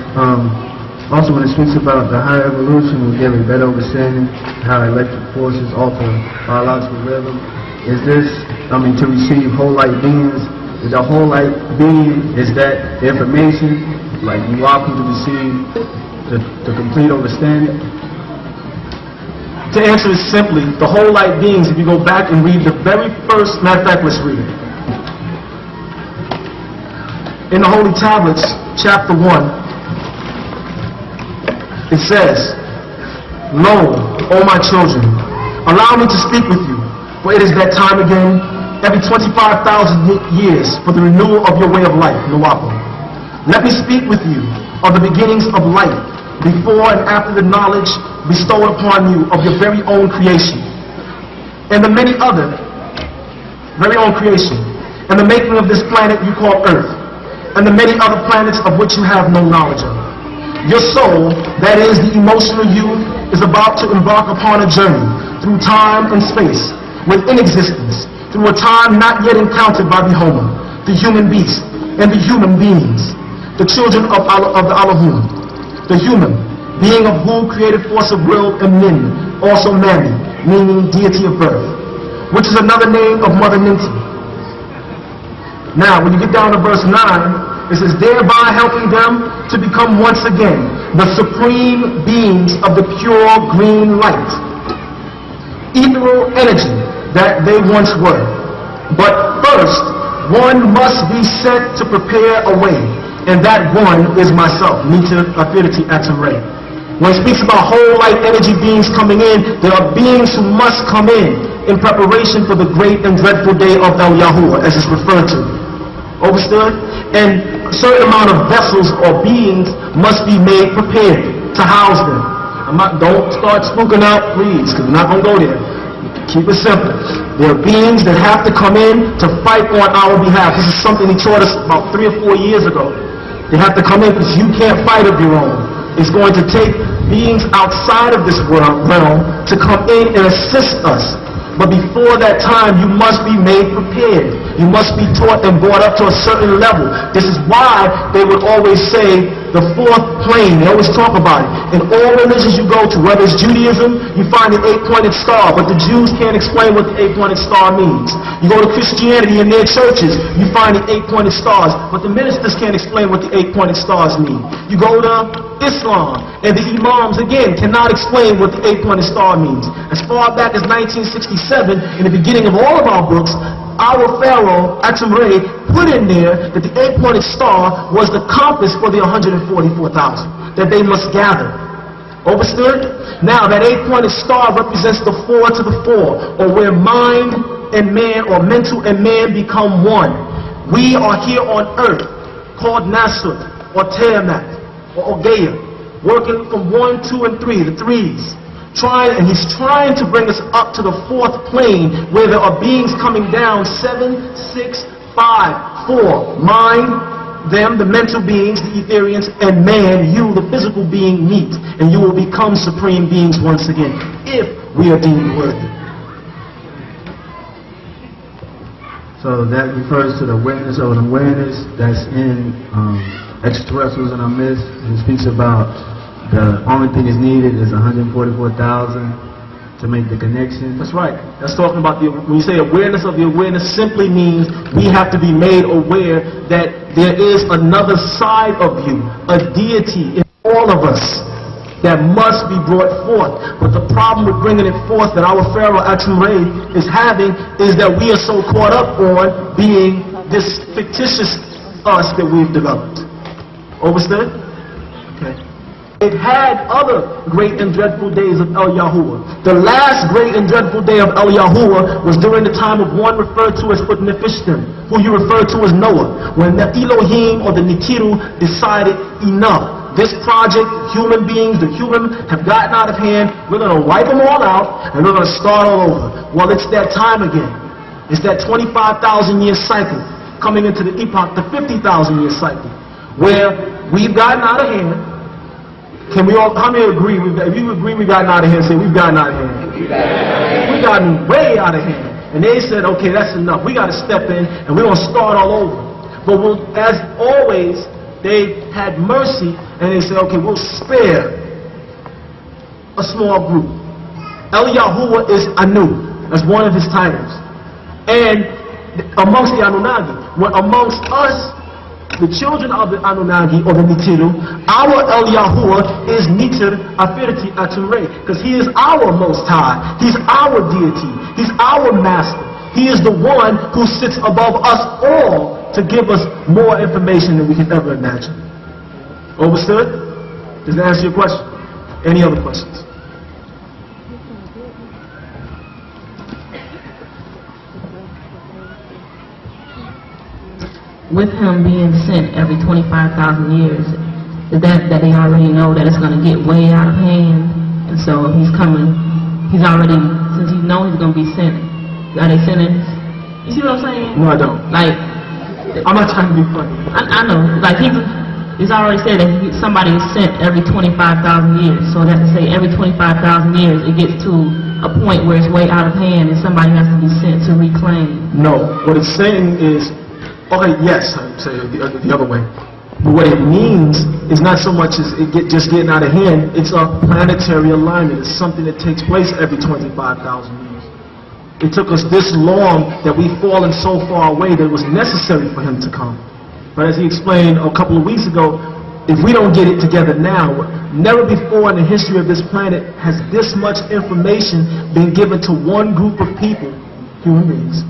Also, when it speaks about the higher evolution, we give a better understanding how electric forces alter biological rhythm. Is this, to receive whole light beings? Is the whole light being, is that the information, like you are to receive the complete understanding? To answer it simply, the whole light beings, if you go back and read the very first, matter of fact, let's read it. In the Holy Tablets, chapter 1, it says, Lo, O my children, allow me to speak with you, for it is that time again, every 25,000 years for the renewal of your way of life, Nuwapo. Let me speak with you of the beginnings of life, before and after the knowledge bestowed upon you of your very own creation, and the many other very own creation, and the making of this planet you call Earth, and the many other planets of which you have no knowledge of. Your soul, that is the emotional you, is about to embark upon a journey through time and space, within existence, through a time not yet encountered by the Homo, the human beast, and the human beings, the children of the Allahum, the human, being of who created force of will, and Min, also Mani, meaning deity of birth, which is another name of Mother Ninti. Now, when you get down to verse 9, it says, thereby helping them to become once again the supreme beings of the pure green light, ethereal energy that they once were. But first, one must be sent to prepare a way, and that one is myself, Nitir Aperti TaMaRe. When it speaks about whole light energy beings coming in, there are beings who must come in preparation for the great and dreadful day of El Yahuwah, as it's referred to. Overstood? And a certain amount of vessels or beings must be made prepared to house them. Don't start spooking out, please, because we're not going to go there. Keep it simple. There are beings that have to come in to fight on our behalf. This is something he taught us about 3 or 4 years ago. They have to come in because you can't fight of your own. It's going to take beings outside of this realm to come in and assist us. But before that time, you must be made prepared. You must be taught and brought up to a certain level. This is why they would always say the fourth plane. They always talk about it. In all religions you go to, whether it's Judaism, you find an 8-pointed star, but the Jews can't explain what the 8-pointed star means. You go to Christianity in their churches, you find the 8-pointed stars, but the ministers can't explain what the 8-pointed stars mean. You go to Islam, and the imams, again, cannot explain what the 8-pointed star means. As far back as 1967, in the beginning of all of our books, our Pharaoh, TaMaRe, put in there that the 8-pointed star was the compass for the 144,000 that they must gather. Overstood? Now, that 8-pointed star represents the 4 to the 4, or where mind and man, or mental and man, become one. We are here on earth, called Nasut, or Tiamat, or Ogeia, working from 1, 2, and 3, the threes. And he's trying to bring us up to the fourth plane where there are beings coming down, 7, 6, 5, 4. Mind, them, the mental beings, the etherians, and man, you, the physical being, meet. And you will become supreme beings once again, if we are deemed worthy. So that refers to the awareness of an awareness that's in extraterrestrials in our midst. It speaks about the only thing is needed is 144,000 to make the connection. That's right. That's talking about when you say awareness of the awareness, simply means we have to be made aware that there is another side of you, a deity in all of us that must be brought forth. But the problem with bringing it forth that our Pharaoh TaMaRe is having is that we are so caught up on being this fictitious us that we've developed. Overstood? Okay. It had other great and dreadful days of El Yahuwah. The last great and dreadful day of El Yahuwah was during the time of one referred to as Utnefishtim, who you refer to as Noah, when the Elohim or the Nikiru decided enough. This project, human beings, the human have gotten out of hand. We're going to wipe them all out and we're going to start all over. Well, it's that time again. It's that 25,000 year cycle coming into the epoch, the 50,000 year cycle, where we've gotten out of hand. Can we all, how many agree? If you agree we've gotten out of hand, say we've gotten out of hand. We've gotten way out of hand. And they said, okay, that's enough. We got to step in and we're going to start all over. But as always, they had mercy and they said, okay, we'll spare a small group. El Yahuwah is Anu. That's one of his titles. And amongst the Anunnaki, amongst us, the children of the Anunnaki or the Nitiru, our El Yahuwah is Nitir Afirti TaMaRe, because he is our Most High. He's our deity. He's our master. He is the one who sits above us all to give us more information than we can ever imagine. Overstood? Does that answer your question? Any other questions? With him being sent every 25,000 years, is that they already know that it's going to get way out of hand, and so he's coming, he's already, since he knows he's going to be sent, are they sending, you see what I'm saying? No, I don't. Like, I'm not trying to be funny. I know, like he's already said that somebody is sent every 25,000 years, so that's to say every 25,000 years it gets to a point where it's way out of hand and somebody has to be sent to reclaim. No, what it's saying is, okay, yes, I would say the other way. But what it means is not so much as just getting out of hand, it's a planetary alignment. It's something that takes place every 25,000 years. It took us this long that we've fallen so far away that it was necessary for him to come. But as he explained a couple of weeks ago, if we don't get it together now, never before in the history of this planet has this much information been given to one group of people, human beings,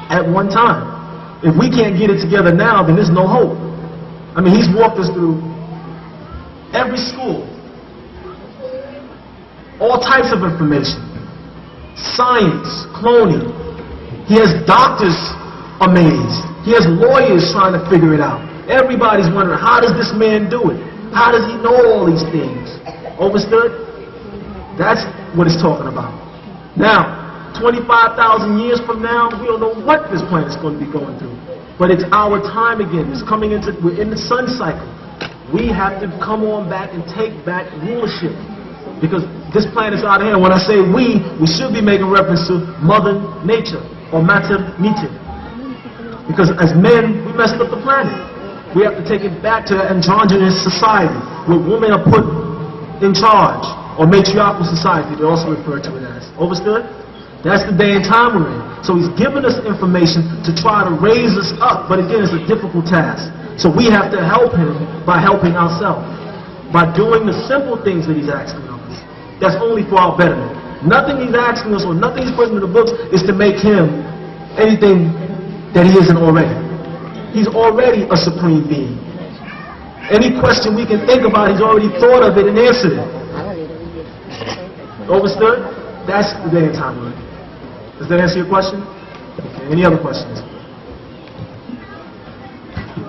at one time. If we can't get it together now, then there's no hope. I mean, he's walked us through every school, all types of information, science, cloning. He has doctors amazed. He has lawyers trying to figure it out. Everybody's wondering, how does this man do it? How does he know all these things? Overstood? That's what it's talking about. Now, 25,000 years from now, we don't know what this planet's going to be going through. But it's our time again. It's coming into, we're in the sun cycle. We have to come on back and take back rulership. Because this planet's out of hand. When I say we should be making reference to Mother Nature or Mater Niter. Because as men, we messed up the planet. We have to take it back to an androgynous society where women are put in charge, or matriarchal society, they also refer to it as. Overstood? That's the day and time we're in. So he's given us information to try to raise us up, but again, it's a difficult task. So we have to help him by helping ourselves, by doing the simple things that he's asking of us. That's only for our betterment. Nothing he's asking us or nothing he's putting in the books is to make him anything that he isn't already. He's already a supreme being. Any question we can think about, he's already thought of it and answered it. Overstood? That's the day and time we're in. Does that answer your question? Okay. Any other questions?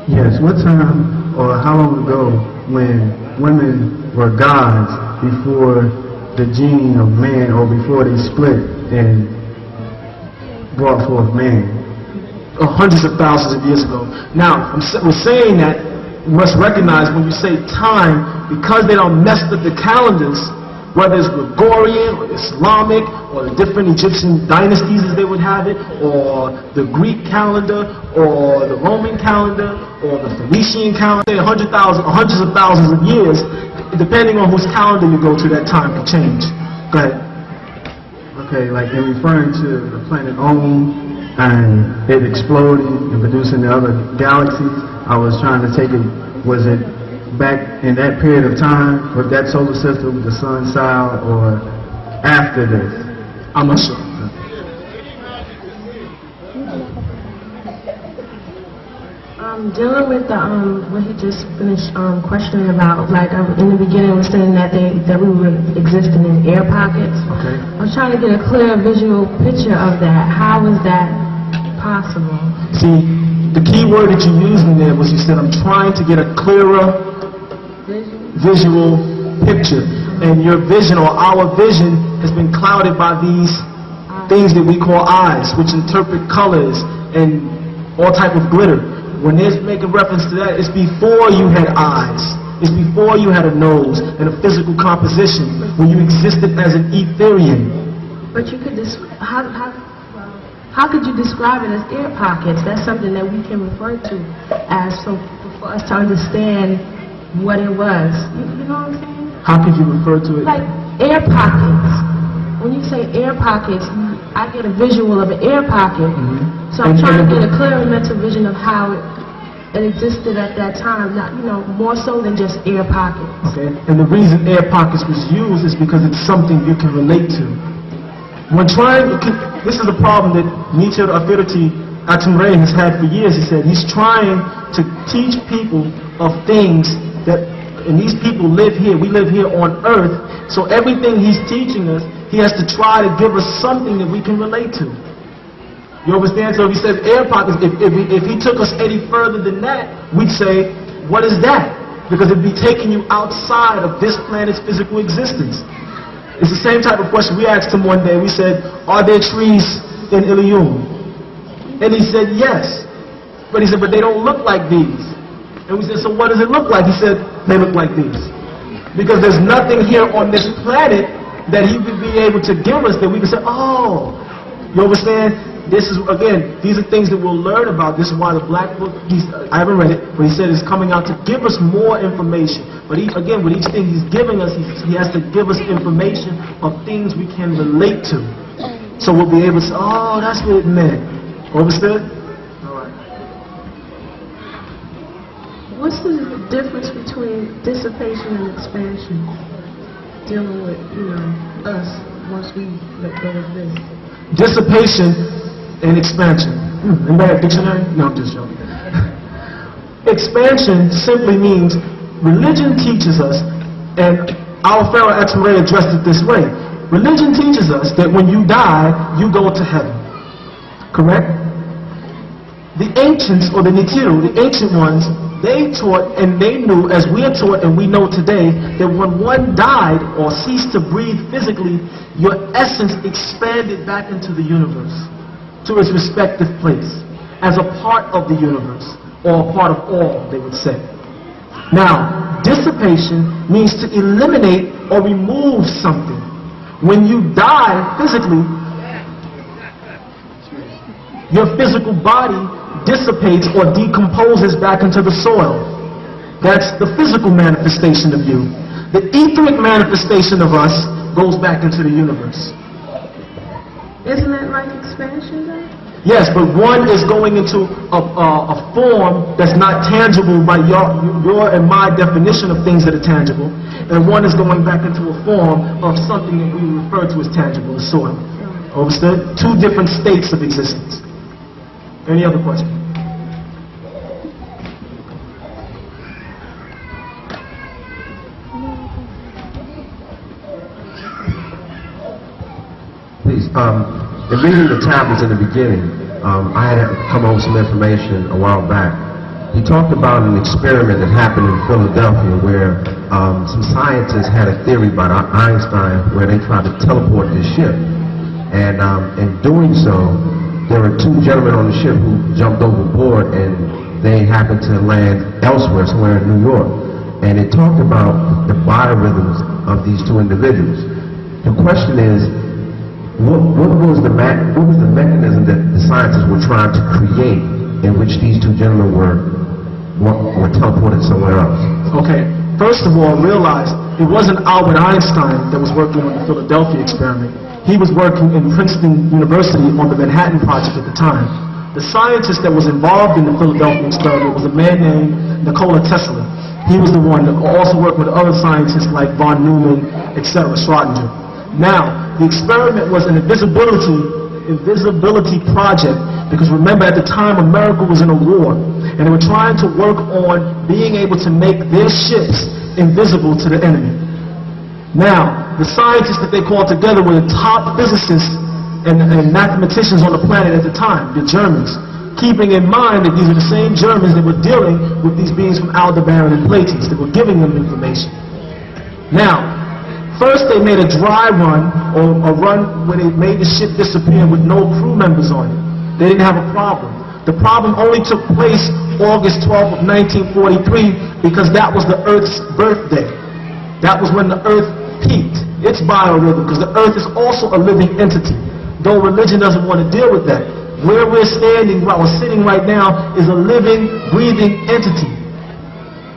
Yes, what time or how long ago when women were gods before the gene of man, or before they split and brought forth man? Hundreds of thousands of years ago. Now, we're saying that you must recognize when you say time, because they don't mess up the calendars, whether it's Gregorian or Islamic or the different Egyptian dynasties as they would have it, or the Greek calendar or the Roman calendar or the Phoenician calendar, hundreds of thousands of years, depending on whose calendar you go to, that time can change. Go ahead. Okay, like in referring to the planet Om and it exploding and producing the other galaxies, I was trying to take it, was it back in that period of time, with that solar system, the sun side, or after this? I'm not sure. Dealing with the what he just finished questioning about, like in the beginning was saying that we were existing in air pockets. Okay. I was trying to get a clear visual picture of that. How is that possible? See, the key word that you used in there was, you said, I'm trying to get a clearer visual picture. And your vision, or our vision, has been clouded by these things that we call eyes, which interpret colors and all type of glitter. When they're making reference to that, it's before you had eyes. It's before you had a nose and a physical composition, when you existed as an Etherian. But you could how could you describe it as air pockets? That's something that we can refer to as, so for us to understand what it was. You know what I'm saying? How could you refer to it? Like air pockets. When you say air pockets, I get a visual of an air pocket. So I'm trying to get a clearer mental vision of how it existed at that time, not, more so than just air pockets. Okay, and the reason air pockets was used is because it's something you can relate to. This is a problem that Nietzsche Authority TaMaRe has had for years. He said he's trying to teach people of things that, and these people live here, we live here on earth, so everything he's teaching us, he has to try to give us something that we can relate to. You understand? So if he says air pockets, if he took us any further than that, we'd say, what is that? Because it'd be taking you outside of this planet's physical existence. It's the same type of question we asked him one day. We said, are there trees in Ilium? And he said, yes. But he said, but they don't look like these. And we said, so what does it look like? He said, they look like these. Because there's nothing here on this planet that he would be able to give us that we can say, oh, you understand? This is, again, these are things that we'll learn about. This is why the Black Book, I haven't read it, but he said it's coming out to give us more information. But again, with each thing he's giving us, he has to give us information of things we can relate to. So we'll be able to say, oh, that's what it meant. Understood? All right. What's the difference between dissipation and expansion? Dealing with, us once we let go of this. Dissipation and expansion. Anybody have a dictionary? No, I'm just joking. Expansion simply means religion teaches us, and our Pharaoh TaMaRe addressed it this way. Religion teaches us that when you die, you go to heaven. Correct? The ancients, or the Nichiru, the ancient ones, they taught and they knew, as we are taught and we know today, that when one died or ceased to breathe physically, your essence expanded back into the universe, to its respective place, as a part of the universe, or a part of all, they would say. Now, dissipation means to eliminate or remove something. When you die physically, your physical body dissipates or decomposes back into the soil. That's the physical manifestation of you. The etheric manifestation of us goes back into the universe. Isn't that like expansion then? Yes, but one is going into a form that's not tangible by your and my definition of things that are tangible, and one is going back into a form of something that we refer to as tangible, the soil. Understood? Two different states of existence. Any other questions? Please, in reading the tablets in the beginning, I had come over some information a while back. he talked about an experiment that happened in Philadelphia where some scientists had a theory by Einstein where they tried to teleport this ship. And in doing so, there were two gentlemen on the ship who jumped overboard and they happened to land elsewhere, somewhere in New York. And it talked about the biorhythms of these two individuals. The question is, what was the mechanism that the scientists were trying to create in which these two gentlemen were teleported somewhere else? Okay, first of all, realize it wasn't Albert Einstein that was working on the Philadelphia experiment. He was working in Princeton University on the Manhattan Project at the time. The scientist that was involved in the Philadelphia experiment was a man named Nikola Tesla. He was the one that also worked with other scientists like von Neumann, etc., Schrödinger. Now, the experiment was an invisibility project, because remember at the time America was in a war, and they were trying to work on being able to make their ships invisible to the enemy. Now, the scientists that they called together were the top physicists and mathematicians on the planet at the time, the Germans, keeping in mind that these are the same Germans that were dealing with these beings from Aldebaran and Plates, that were giving them information. Now, first they made a dry run, or a run where they made the ship disappear with no crew members on it. They didn't have a problem. The problem only took place August 12th of 1943 because that was the Earth's birthday. That was when the Earth peaked its biorhythm, because the Earth is also a living entity, though religion doesn't want to deal with that. Where we're standing, or sitting right now, is a living, breathing entity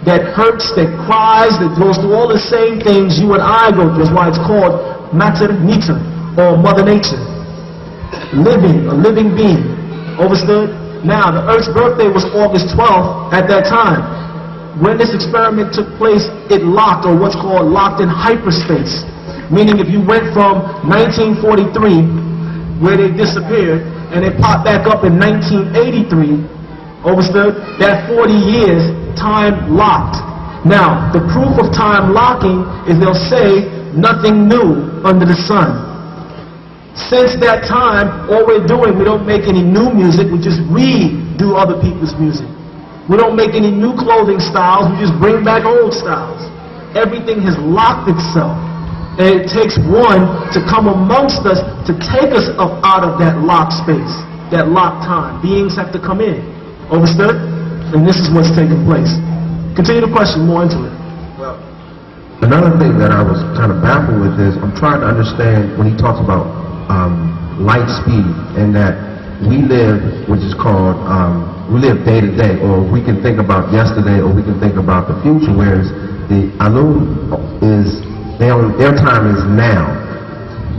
that hurts, that cries, that goes through all the same things you and I go through. That's why it's called Mater Nita, or Mother Nature. Living, a living being. Overstood? Now, the Earth's birthday was August 12th at that time. When this experiment took place, it locked, or what's called locked in hyperspace. Meaning if you went from 1943, where they disappeared, and they popped back up in 1983, overstood? That 40 years, time locked. Now, the proof of time locking is they'll say nothing new under the sun. Since that time, all we're doing, we don't make any new music, we just redo other people's music. We don't make any new clothing styles, we just bring back old styles. Everything has locked itself. And it takes one to come amongst us to take us up out of that locked space, that locked time. Beings have to come in. Overstood? And this is what's taking place. Continue the question, more into it. Well, another thing that I was kind of baffled with is I'm trying to understand when he talks about light speed, and that we live, which is called, we live day to day, or we can think about yesterday, or we can think about the future, whereas the Anu is, their time is now.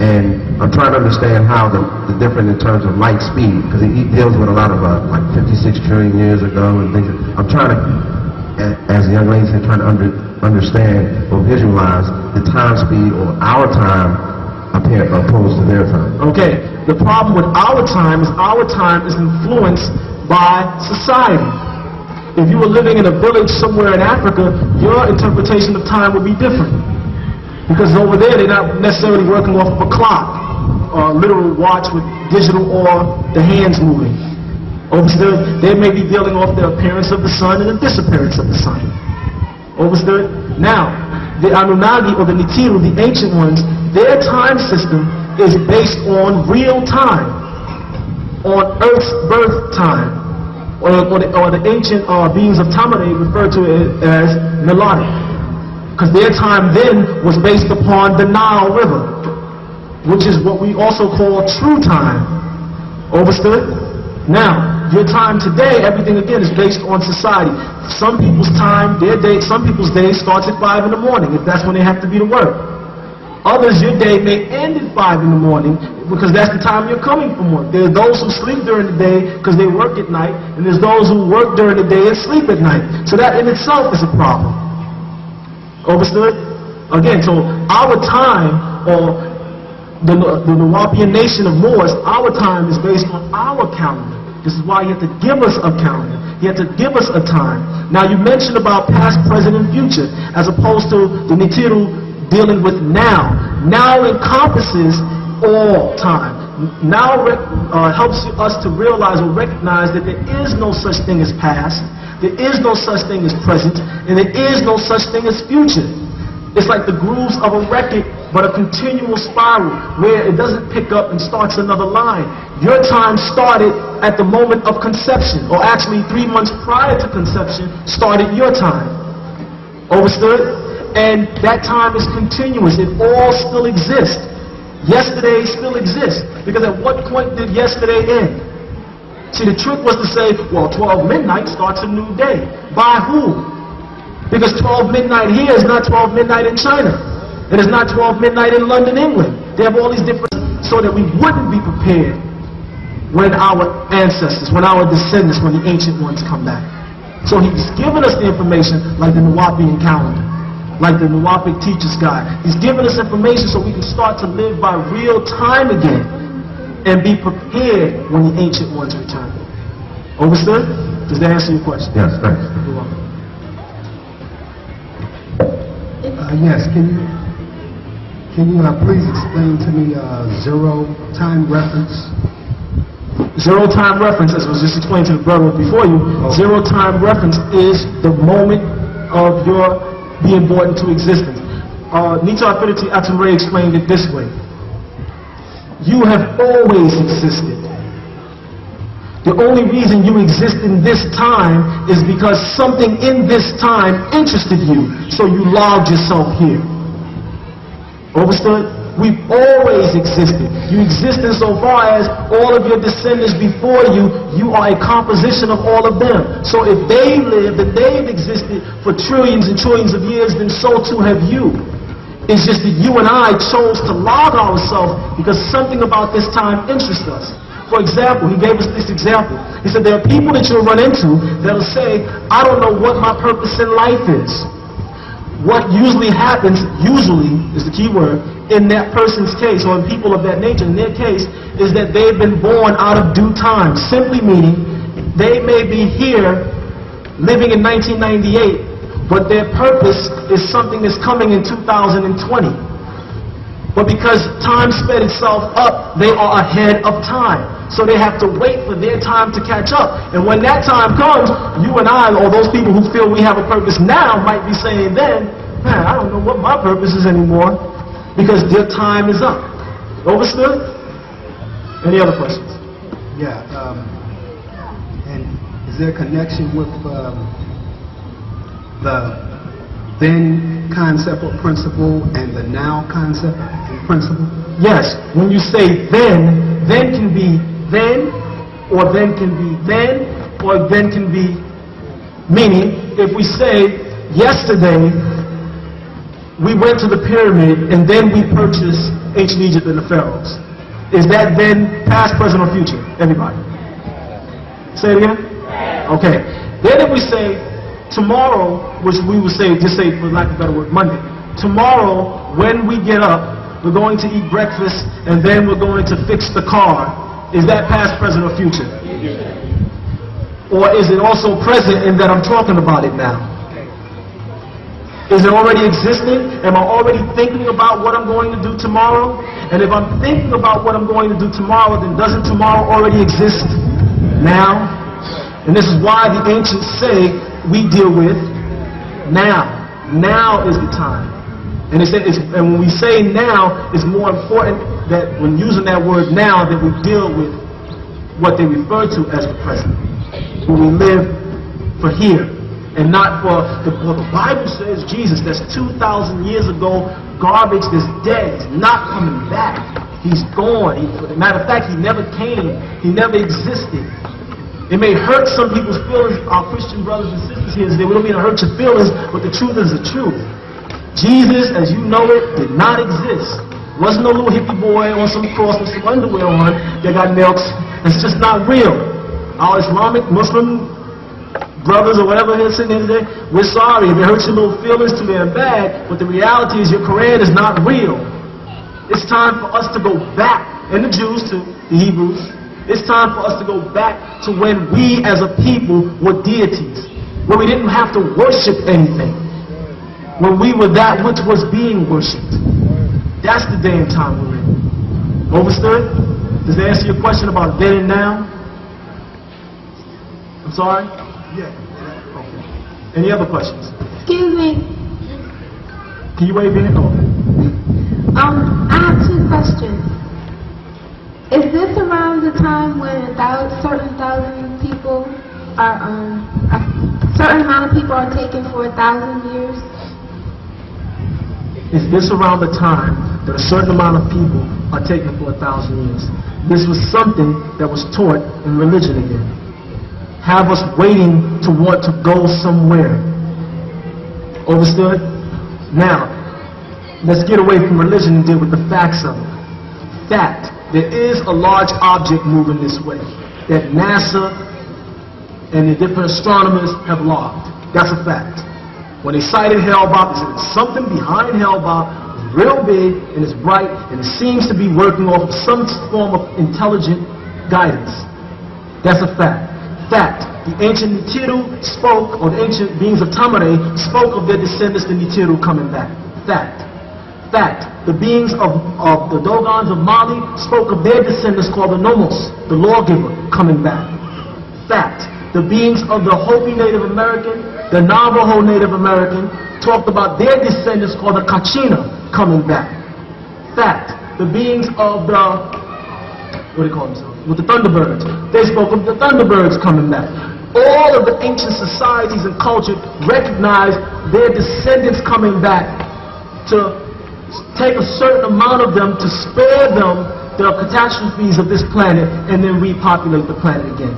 And I'm trying to understand how the difference in terms of light speed, because he deals with a lot of like 56 trillion years ago and things. I'm trying to, as the young lady said, trying to understand or visualize the time speed or our time opposed to their time. Okay, the problem with our time is influenced by society. If you were living in a village somewhere in Africa, your interpretation of time would be different. Because over there, they're not necessarily working off of a clock, or a literal watch with digital or the hands moving. Overstood? They may be dealing off the appearance of the sun and the disappearance of the sun. Overstood? Now, the Anunnaki, or the Nibiru, the ancient ones, their time system is based on real time, on Earth's birth time, or the ancient beings of TaMaRe referred to it as melodic. Because their time then was based upon the Nile River, which is what we also call true time. Overstood? Now, your time today, everything again is based on society. Some people's time, some people's day starts at 5 in the morning, if that's when they have to be to work. Others, your day may end at 5 in the morning, because that's the time you're coming from work. There are those who sleep during the day because they work at night, and there's those who work during the day and sleep at night. So that in itself is a problem. Overstood? Again, so our time, or the Nawapian nation of Moors, our time is based on our calendar. This is why you have to give us a calendar. You have to give us a time. Now you mentioned about past, present, and future, as opposed to the Nibiru dealing with now. Now encompasses all time. now helps us to realize or recognize that there is no such thing as past, there is no such thing as present, and there is no such thing as future. It's like the grooves of a record, but a continual spiral where it doesn't pick up and starts another line. Your time started at the moment of conception, or actually 3 months prior to conception started your time. Overstood? And that time is continuous. It all still exists. Yesterday still exists. Because at what point did yesterday end? See, the trick was to say, well, 12 midnight starts a new day. By who? Because 12 midnight here is not 12 midnight in China. It is not 12 midnight in London, England. They have all these different, so that we wouldn't be prepared when our ancestors, when our descendants, when the ancient ones come back. So he's given us the information like the Nuwapian calendar, like the Nuwapic teacher's guide. He's given us information so we can start to live by real time again and be prepared when the ancient ones return. Overstood? Does that answer your question? Yes, thanks. You're welcome. Yes, can you please explain to me zero time reference? Zero time reference, as was just explained to the brother before you, zero time reference is the moment of your being brought into existence. Nita Affinity TaMaRe explained it this way. You have always existed. The only reason you exist in this time is because something in this time interested you, so you logged yourself here. Overstood? We've always existed. You exist insofar as all of your descendants before you, you are a composition of all of them. So if they lived and they've existed for trillions and trillions of years, then so too have you. It's just that you and I chose to log ourselves because something about this time interests us. For example, he gave us this example. He said there are people that you'll run into that'll say, I don't know what my purpose in life is. What usually happens, usually is the key word, in that person's case, or in people of that nature, in their case, is that they've been born out of due time. Simply meaning, they may be here, living in 1998, but their purpose is something that's coming in 2020. But because time sped itself up, they are ahead of time. So they have to wait for their time to catch up. And when that time comes, you and I, or those people who feel we have a purpose now, might be saying then, man, I don't know what my purpose is anymore, because their time is up. Overstood? Any other questions? Yeah, and is there a connection with the then concept or principle and the now concept and principle? Yes. When you say then can be then, or then can be then, or then can be, meaning, if we say yesterday we went to the pyramid and then we purchased ancient Egypt and the pharaohs, is that then past, present, or future? Everybody. Say it again? Okay. Then if we say tomorrow, which we would say, just say for lack of a better word, Monday. Tomorrow, when we get up, we're going to eat breakfast and then we're going to fix the car. Is that past, present, or future? Or is it also present in that I'm talking about it now? Is it already existing? Am I already thinking about what I'm going to do tomorrow? And if I'm thinking about what I'm going to do tomorrow, then doesn't tomorrow already exist now? And this is why the ancients say we deal with now. Now is the time. And and when we say now, it's more important that when using that word now, that we deal with what they refer to as the present. When we live for here, and not for what the Bible says, Jesus, that's 2,000 years ago, garbage that's dead, is not coming back. He's gone. Matter of fact, he never came. He never existed. It may hurt some people's feelings, our Christian brothers and sisters here, they don't mean to hurt your feelings, but the truth is the truth. Jesus, as you know it, did not exist. Wasn't no little hippie boy on some cross with some underwear on that got nailed. It's just not real. Our Islamic, Muslim brothers or whatever here sitting here today, we're sorry if it hurts your little feelings too damn bad, but the reality is your Quran is not real. It's time for us to go back, and the Jews too, the Hebrews, it's time for us to go back to when we as a people were deities, when we didn't have to worship anything, when we were that which was being worshipped. That's the day and time we're in. Overstood? Does that answer your question about then and now? I'm sorry? Yeah. Okay. Any other questions? Excuse me. Can you wave in? Oh. I have two questions. Is this around the time when certain thousand people are, a certain amount of people are taken for 1,000 years? Is this around the time that a certain amount of people are taken for 1,000 years? This was something that was taught in religion again. Have us waiting to want to go somewhere. Understood? Now, let's get away from religion and deal with the facts of it. Fact, there is a large object moving this way that NASA and the different astronomers have logged. That's a fact. When they sighted Hale-Bopp, they said there's something behind Hale-Bopp, it's real big and it's bright, and it seems to be working off of some form of intelligent guidance. That's a fact. Fact, the ancient Nibiru spoke, or the ancient beings of TaMaRe spoke of their descendants, the Nibiru, coming back. Fact. Fact, the beings of the Dogons of Mali spoke of their descendants called the Nomos, the lawgiver, coming back. Fact, the beings of the Hopi Native American, the Navajo Native American, talked about their descendants called the Kachina coming back. Fact, the beings of the, what do you call themselves? With the Thunderbirds, they spoke of the Thunderbirds coming back. All of the ancient societies and culture recognized their descendants coming back to take a certain amount of them to spare them the catastrophes of this planet and then repopulate the planet again.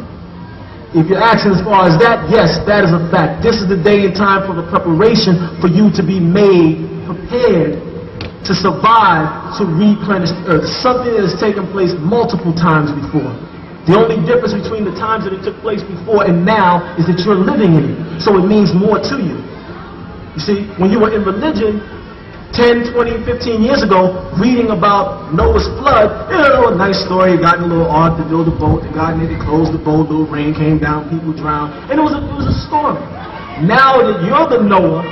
If you're asking as far as that, yes, that is a fact. This is the day and time for the preparation for you to be made prepared to survive, to replenish the earth. Something that has taken place multiple times before. The only difference between the times that it took place before and now is that you're living in it. So it means more to you. You see, when you were in religion, 10, 20, 15 years ago, reading about Noah's flood, you know, a nice story, got in a little ark to build a boat, they got in it, they closed the boat, little rain came down, people drowned, and it was a story. Now that you're the Noah,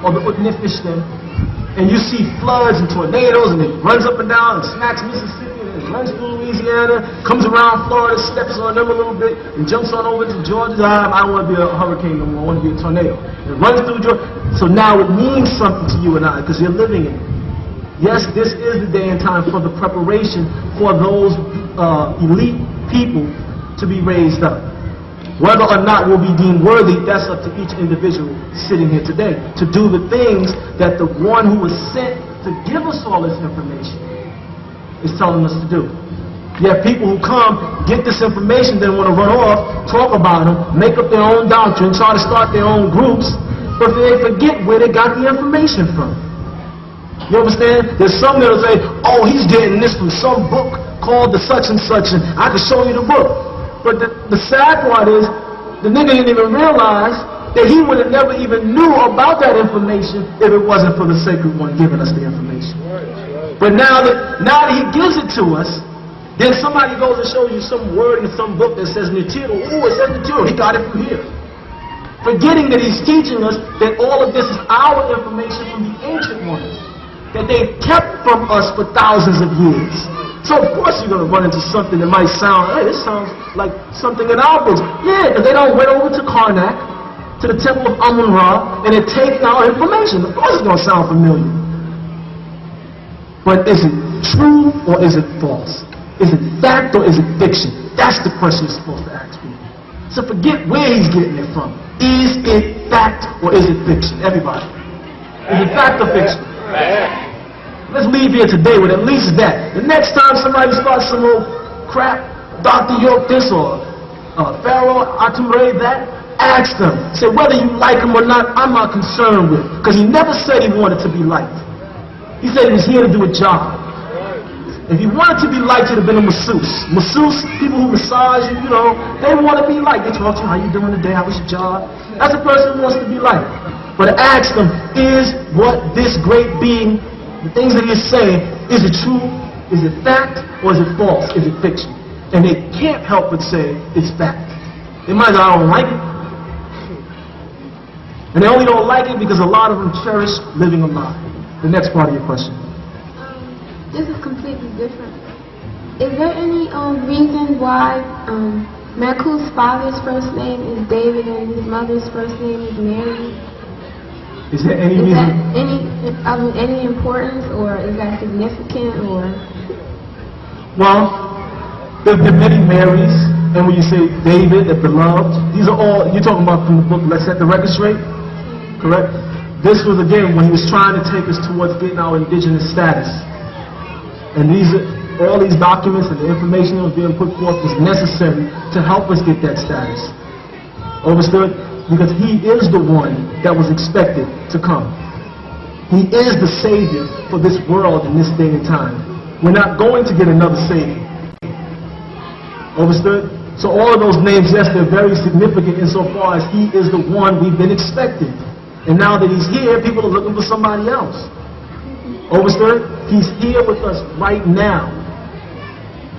or the Utnifishtim, and you see floods and tornadoes, and it runs up and down, and smacks Mississippi, and it runs through Louisiana, comes around Florida, steps on them a little bit, and jumps on over to Georgia. I don't want to be a hurricane no more, I want to be a tornado. It runs through Georgia. So now it means something to you and I, because you're living in it. Yes, this is the day and time for the preparation for those elite people to be raised up. Whether or not we'll be deemed worthy, that's up to each individual sitting here today, to do the things that the one who was sent to give us all this information is telling us to do. You have people who come, get this information, then want to run off, talk about them, make up their own doctrine, try to start their own groups, but they forget where they got the information from. You understand? There's some that'll say, oh, he's getting this from some book called the such and such, and I can show you the book. But the sad part is, the nigga didn't even realize that he would have never even knew about that information if it wasn't for the sacred one giving us the information. But now that he gives it to us, then somebody goes and shows you some word in some book that says Nibiru. Oh, it says Nibiru. He got it from here. Forgetting that he's teaching us that all of this is our information from the ancient ones, that they've kept from us for thousands of years. So of course you're going to run into something that might sound, hey, this sounds like something in our books. Yeah, because they don't went over to Karnak, to the temple of Amun-Ra, and they're taking our information. Of course it's going to sound familiar. But is it true or is it false? Is it fact or is it fiction? That's the question you're supposed to ask people. So forget where he's getting it from. Is it fact or is it fiction? Everybody. Is it fact or fiction? Let's leave here today with at least that. The next time somebody starts some old crap, Dr. York this or Pharaoh, TaMaRe that, ask them. Say whether you like him or not, I'm not concerned with. Because he never said he wanted to be liked. He said he was here to do a job. If he wanted to be liked, he'd have been a masseuse. Masseuse, people who massage you, you know, they want to be liked. They talk to you, how you doing today, how was your job? That's a person who wants to be liked. But ask them, is what this great being, the things that he's saying, is it true, is it fact, or is it false, is it fiction? And they can't help but say it's fact. They might say, I don't like it. And they only don't like it because a lot of them cherish living a lie. The next part of your question. This is completely different. Is there any reason why Merku's father's first name is David and his mother's first name is Mary? Is there any Is reason? that any importance, or is that significant, or? Well, there have been many Marys, and when you say David, the beloved, these are all, you're talking about from the book, Let's Set the Record Straight, correct? This was, again, when he was trying to take us towards getting our indigenous status. And all these documents and the information that was being put forth was necessary to help us get that status. Understood? Because he is the one that was expected to come. He is the Savior for this world in this day and time. We're not going to get another Savior. Understood? So all of those names, yes, they're very significant insofar as he is the one we've been expecting. And now that he's here, people are looking for somebody else. Understood? He's here with us right now.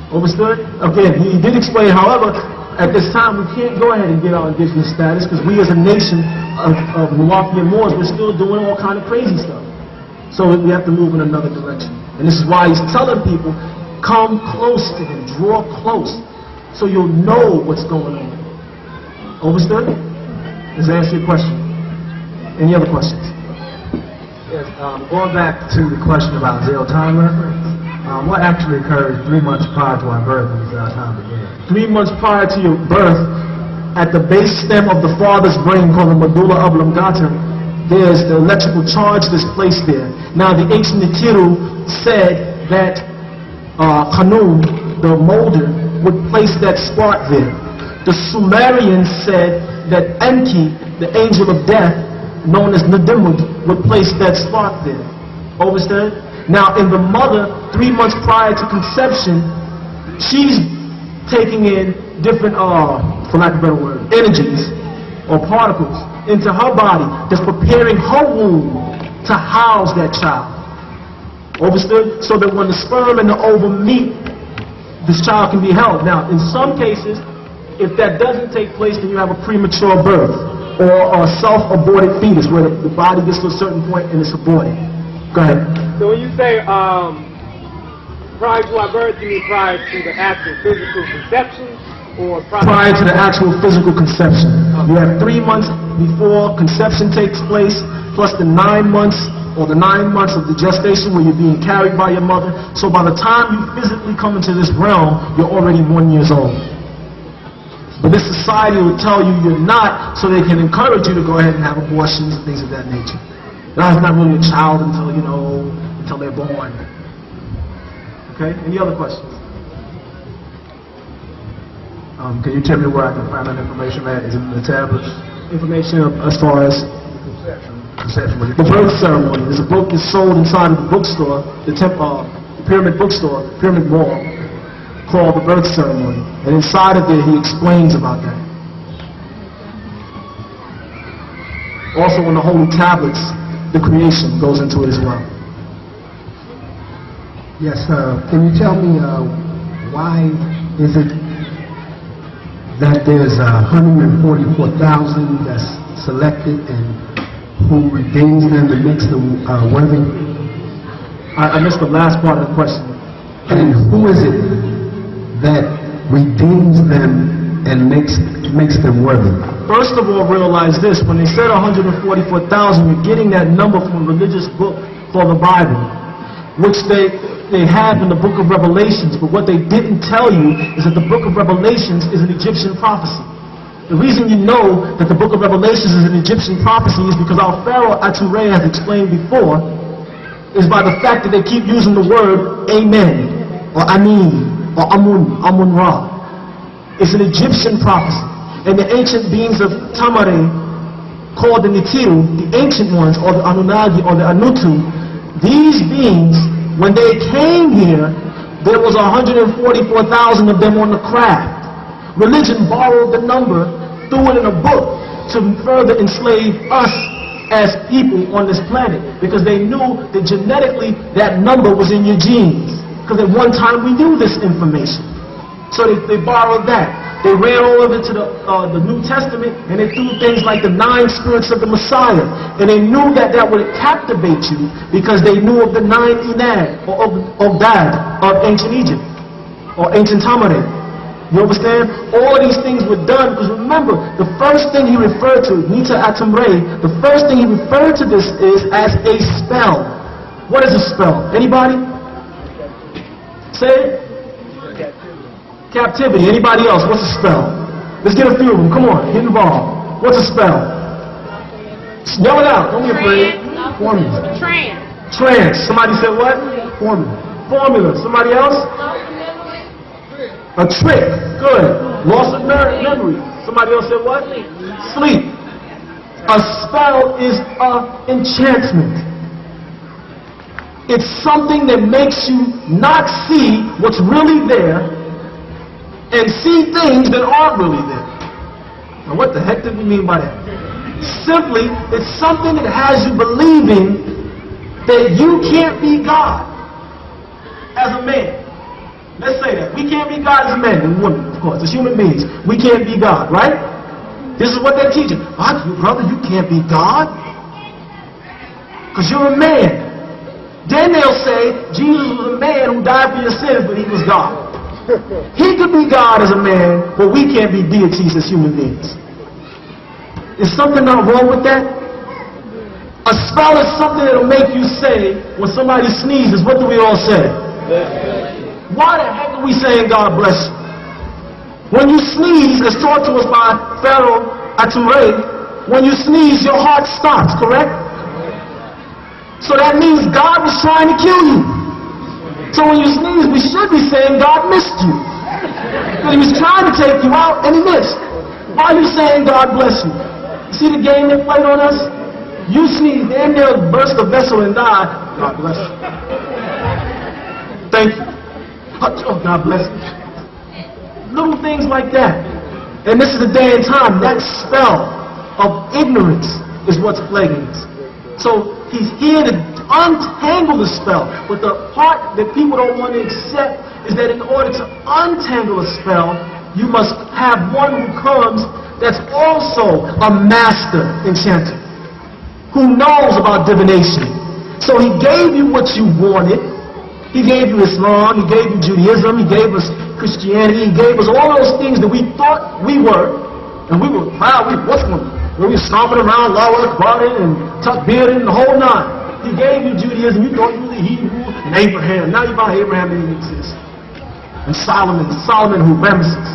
Understood? Again, he did explain, however, at this time we can't go ahead and get our indigenous status because we as a nation of Milwaukee and Moors, we're still doing all kind of crazy stuff. So we have to move in another direction. And this is why he's telling people, come close to him, draw close, so you'll know what's going on. Understood? Does that answer your question? Any other questions? Yes, going back to the question about zero time reference, what actually occurred 3 months prior to our birth when zero time began? 3 months prior to your birth, at the base stem of the father's brain called the medulla oblongata, there's the electrical charge that's placed there. Now the ancient Nikiru said that Khanum, the molder, would place that spark there. The Sumerians said that Enki, the angel of death, known as Nadimud, would place that spark there. Understood? Now in the mother, 3 months prior to conception, she's taking in different, for lack of a better word, energies or particles into her body that's preparing her womb to house that child. Understood? So that when the sperm and the ovum meet, this child can be held. Now, in some cases, if that doesn't take place, then you have a premature birth or a self-aborted fetus where the body gets to a certain point and it's aborted. Go ahead. So when you say prior to our birth, you mean prior to the actual physical conception, or prior to the actual physical conception? You have 3 months before conception takes place, plus the 9 months or the 9 months of the gestation where you're being carried by your mother. So by the time you physically come into this realm, you're already 1 year old. But this society will tell you you're not, so they can encourage you to go ahead and have abortions and things of that nature. That's not really a child until, until they're born. Okay, any other questions? Can you tell me where I can find that information at? Is it in the tablets? Information as far as Conception. the birth ceremony. There's a book that's sold inside of the bookstore, the Pyramid Bookstore, Pyramid Mall, called The Birth Ceremony. And inside of there, he explains about that. Also on the holy tablets, the creation goes into it as well. Yes, can you tell me why is it that there's 144,000 that's selected and who redeems them and makes them worthy? I missed the last part of the question. And who is it that redeems them and makes them worthy? First of all, realize this. When they said 144,000, you're getting that number from a religious book called the Bible, which they have in the book of Revelations. But what they didn't tell you is that the book of Revelations is an Egyptian prophecy. The reason you know that the book of Revelations is an Egyptian prophecy is because our Pharaoh TaMaRe has explained before, is by the fact that they keep using the word Amen, or Amin, or Amun Ra. It's an Egyptian prophecy. And the ancient beings of TaMaRe, called the Nitiru, the ancient ones, or the Anunnaki, or the Anutu, these beings, when they came here, there was 144,000 of them on the craft. Religion borrowed the number, threw it in a book to further enslave us as people on this planet, because they knew that genetically that number was in your genes. Because at one time we knew this information. So they borrowed that. They ran all over to the New Testament and they threw things like the 9 spirits of the Messiah. And they knew that that would captivate you because they knew of the 9 Enad or of Dad of ancient Egypt. or ancient TaMaRe. You understand? All of these things were done because remember, the first thing he referred to, Nita Atum-Re, the first thing he referred to this is as a spell. What is a spell? Anybody? Say it. Captivity. Anybody else? What's a spell? Let's get a few of them. Come on, get involved. What's a spell? Yell it out. Don't be afraid. Formula. Trance. Somebody said what? Formula. Formula. Somebody else? A trick. Good. Loss of memory. Somebody else said what? Sleep. A spell is an enchantment. It's something that makes you not see what's really there and see things that aren't really there. Now what the heck did we mean by that? Simply, it's something that has you believing that you can't be God as a man. Let's say that. We can't be God as men and women, of course, as human beings. We can't be God, right? This is what they're teaching. Brother, you can't be God because you're a man. Then they'll say, Jesus was a man who died for your sins, but he was God. He could be God as a man, but we can't be deities as human beings. Is something not wrong with that? A spell is something that will make you say, when somebody sneezes, what do we all say? Why the heck are we saying God bless you? When you sneeze, as taught to us by Pharaoh Atum-Re, when you sneeze, your heart stops, correct? So that means God was trying to kill you. So when you sneeze, we should be saying God missed you. Because he was trying to take you out and he missed. Why are you saying God bless you? See the game they played on us? You sneeze, then they'll burst the vessel and die. God bless you. Thank you. Oh, God bless you. Little things like that. And this is the day and time. That spell of ignorance is what's plaguing us. So he's here to untangle the spell. But the part that people don't want to accept is that in order to untangle a spell, you must have one who comes that's also a master enchanter, who knows about divination. So he gave you what you wanted. He gave you Islam, he gave you Judaism, he gave us Christianity, he gave us all those things that we thought we were, and we were proud, we were stomping around, Allahu Akbar and Takbir and the whole nine. He gave you Judaism, you thought you were the Hebrew and Abraham. Now you found Abraham didn't exist. And Solomon who Ramesses.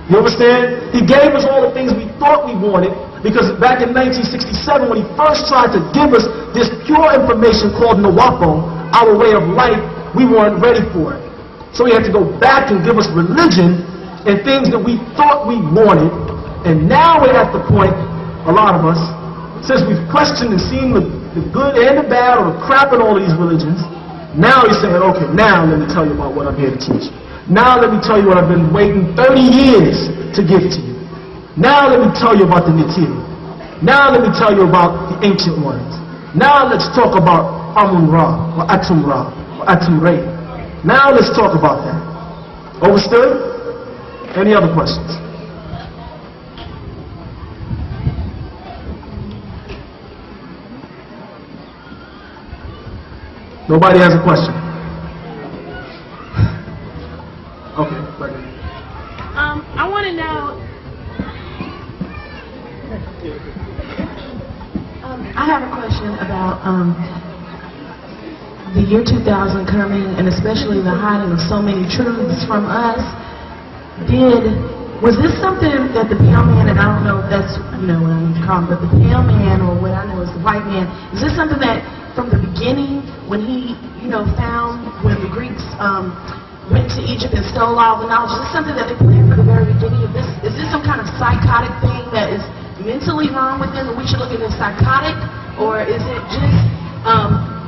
You understand? He gave us all the things we thought we wanted, because back in 1967, when he first tried to give us this pure information called NWPU, our way of life, we weren't ready for it. So he had to go back and give us religion and things that we thought we wanted. And now we're at the point, a lot of us, since we've questioned and seen the good and the bad or the crap in all of these religions, now he's saying, okay, now let me tell you about what I'm here to teach you. Now let me tell you what I've been waiting 30 years to give to you. Now let me tell you about the Nitiru. Now let me tell you about the ancient ones. Now let's talk about Amun-Ra, or Atum-Ra, or Atum-Re. Now let's talk about that. Overstood? Any other questions? Nobody has a question? Okay, back in. I want to know, I have a question about the year 2000 coming, and especially the hiding of so many truths from us. Was this something that the pale man, and I don't know if that's, what I need to call him, but the pale man, or what I know is the white man, is this something that from the beginning, when he, found, when the Greeks went to Egypt and stole all the knowledge, is this something that they planned from the very beginning of this? Is this some kind of psychotic thing that is mentally wrong with them and we should look at it as psychotic? Or is it just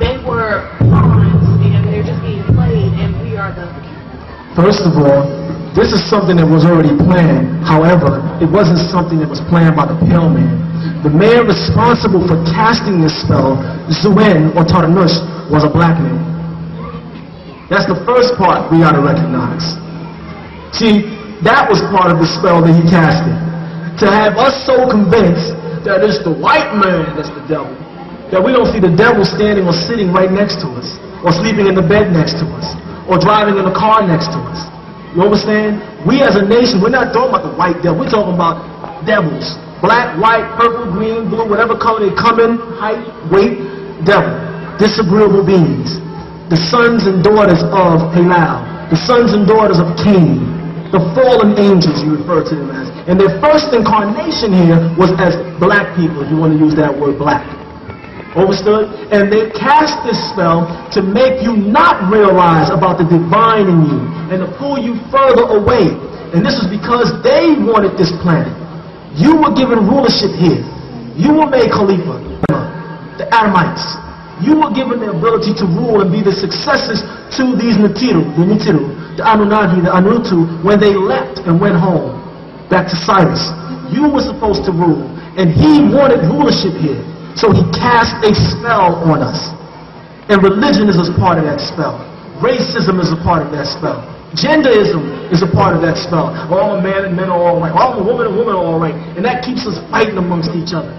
they were pawns and they're just being played and we are the... First of all, this is something that was already planned. However, it wasn't something that was planned by the pale man. The man responsible for casting this spell, Zuen or Tarnush, was a black man. That's the first part we got to recognize. See, that was part of the spell that he casted. To have us so convinced that it's the white man that's the devil, that we don't see the devil standing or sitting right next to us, or sleeping in the bed next to us, or driving in the car next to us. Or we don't see the devil standing or sitting right next to us, or sleeping in the bed next to us. We don't see the devil standing or sitting right next to us, or driving in the car next to us. We don't see the devil standing or sitting right next to us, or sleeping in the bed next to us. Or driving in the car next to us. You understand? We as a nation, we're not talking about the white devil. We're talking about devils. Black, white, purple, green, blue, whatever color they come in, height, weight, devil. Disagreeable beings. The sons and daughters of Pharaoh. The sons and daughters of Cain. The fallen angels, you refer to them as. And their first incarnation here was as black people, if you want to use that word black. Understood? And they cast this spell to make you not realize about the divine in you and to pull you further away. And this is because they wanted this planet. You were given rulership here. You were made Khalifa, the Adamites. You were given the ability to rule and be the successors to these Natiru, the Anunnaki, the Anutu, when they left and went home, back to Cyrus. You were supposed to rule, and he wanted rulership here. So he cast a spell on us. And religion is a part of that spell. Racism is a part of that spell. Genderism is a part of that spell. Oh, I'm a man and men are all right. Oh, I'm a woman and women are all right. And that keeps us fighting amongst each other.